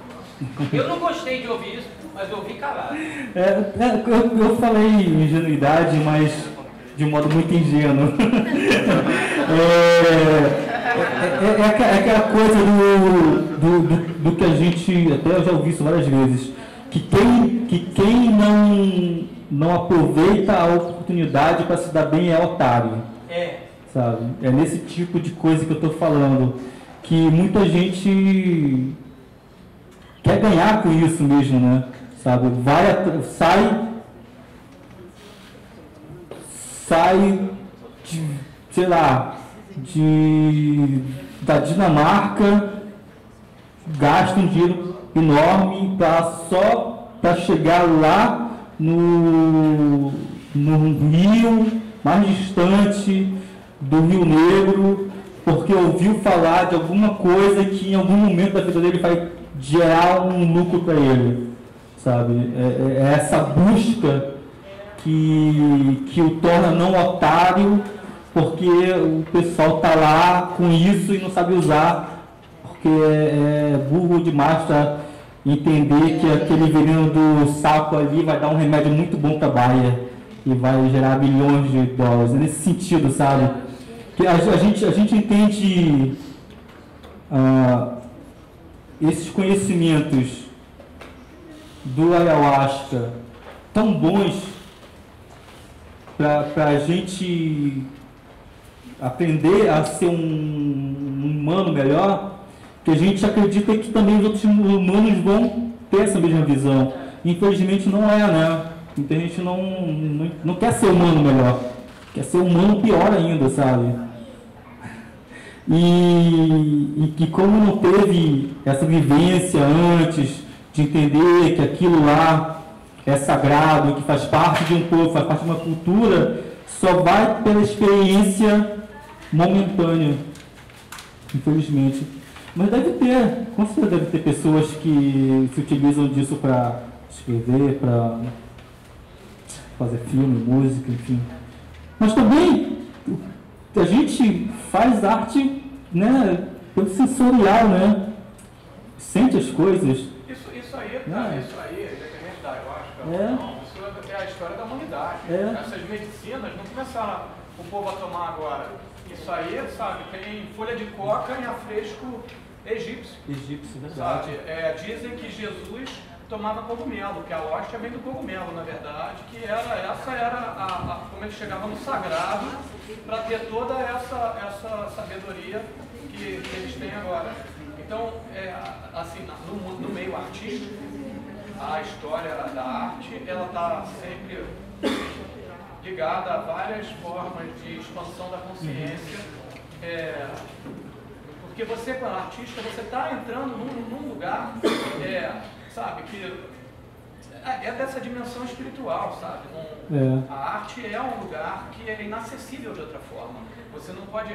Eu não gostei de ouvir isso, mas ouvi calado. Eu falei ingenuidade, mas de um modo muito ingênuo. É aquela coisa do que a gente, até eu já ouvi isso várias vezes, que quem não aproveita a oportunidade para se dar bem é otário. Sabe? É nesse tipo de coisa que eu estou falando, que muita gente quer ganhar com isso mesmo, né? Sabe? Sai sei lá, da Dinamarca, gasta um dinheiro enorme só para chegar lá no Rio, mais distante do Rio Negro, porque ouviu falar de alguma coisa que em algum momento da vida dele vai gerar um lucro para ele, sabe? É essa busca que o torna não otário, porque o pessoal está lá com isso e não sabe usar, porque é burro demais para entender que aquele veneno do sapo ali vai dar um remédio muito bom para a baia e vai gerar bilhões de dólares. É nesse sentido, sabe? Que a gente entende esses conhecimentos do ayahuasca tão bons para a gente aprender a ser um humano melhor, que a gente acredita que também os outros humanos vão ter essa mesma visão. Infelizmente não é, né? Então a gente não quer ser humano melhor, quer ser humano pior ainda, sabe? E que como não teve essa vivência antes de entender que aquilo lá é sagrado, que faz parte de um povo, faz parte de uma cultura, só vai pela experiência momentânea, infelizmente. Mas com certeza deve ter pessoas que se utilizam disso para escrever, para fazer filme, música, enfim. Mas também a gente faz arte, né, pelo sensorial, né? Sente as coisas. Isso aí, independente da ayahuasca, isso é a história da humanidade. Essas medicinas não começaram o povo a tomar agora. Isso aí, sabe, tem folha de coca em afresco egípcio. Verdade. Sabe? Dizem que Jesus tomava cogumelo, que a hóstia vem do cogumelo, na verdade, que essa era como ele chegava no sagrado para ter toda essa sabedoria que eles têm agora. Então, assim, no meio artístico, a história da arte, ela está sempre ligada a várias formas de expansão da consciência, porque você, como artista, você está entrando num lugar, sabe, que é dessa dimensão espiritual, sabe? A arte é um lugar que é inacessível de outra forma. Você não pode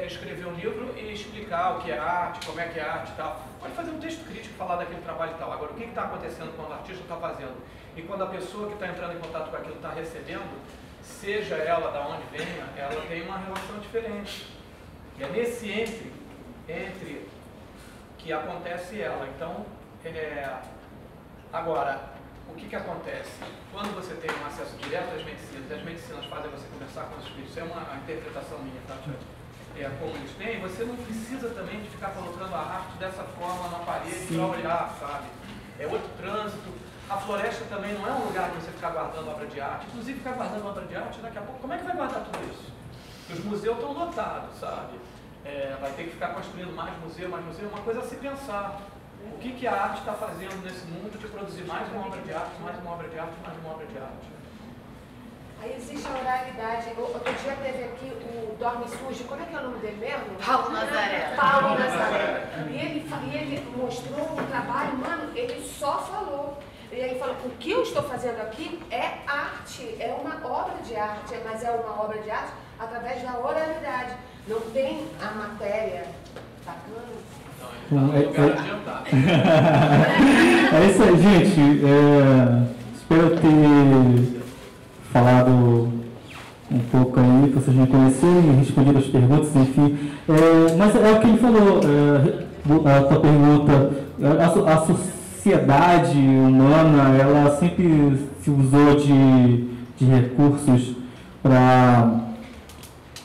escrever um livro e explicar o que é arte, como é que é arte e tal. Pode fazer um texto crítico, falar daquele trabalho e tal. Agora, o que está acontecendo quando o artista está fazendo? E quando a pessoa que está entrando em contato com aquilo está recebendo, seja ela da onde venha, ela tem uma relação diferente. E é nesse entre que acontece ela. Então, agora, o que acontece? Quando você tem um acesso direto às medicinas, e as medicinas fazem você conversar com os espíritos, é uma interpretação minha, tá? Como eles têm, você não precisa também de ficar colocando a arte dessa forma na parede para olhar, sabe? É outro trânsito. A floresta também não é um lugar que você ficar guardando obra de arte. Inclusive, ficar guardando obra de arte, daqui a pouco, como é que vai guardar tudo isso? Os museus estão lotados, sabe? Vai ter que ficar construindo mais museu, uma coisa a se pensar. O que a arte está fazendo nesse mundo de produzir mais uma obra de arte, mais uma obra de arte, mais uma obra de arte? Aí existe a oralidade. Outro dia teve aqui o Dorme Surge, como é que é o nome dele mesmo? Paulo Nazaré. Paulo Nazaré. E ele mostrou um trabalho, mano, ele só falou. E ele falou, o que eu estou fazendo aqui é arte, é uma obra de arte, mas é uma obra de arte através da oralidade. Não tem a matéria bacana, Então, ele tá no lugar adiantado. É isso aí, gente. Espero ter falado um pouco aí, para vocês me conhecerem, respondido as perguntas, enfim. Mas é o que ele falou, a tua pergunta, a sociedade humana, ela sempre se usou de recursos para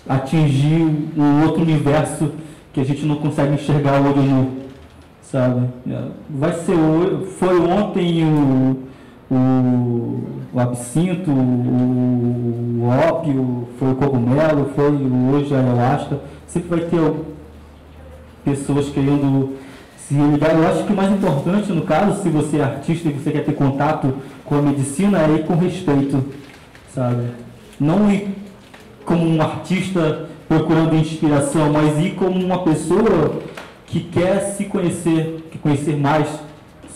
atingir um outro universo que a gente não consegue enxergar o olho nu, sabe? Foi ontem o absinto, o ópio, foi o cogumelo, foi hoje a ayahuasca. Sempre vai ter pessoas querendo se ligar. Eu acho que o mais importante, no caso, se você é artista e você quer ter contato com a medicina, é ir com respeito, sabe? Não ir como um artista procurando inspiração, mas ir como uma pessoa que quer se conhecer, que conhecer mais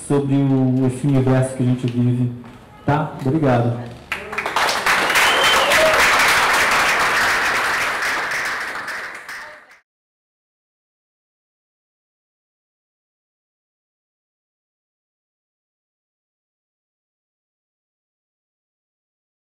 sobre esse universo que a gente vive. Tá? Obrigado.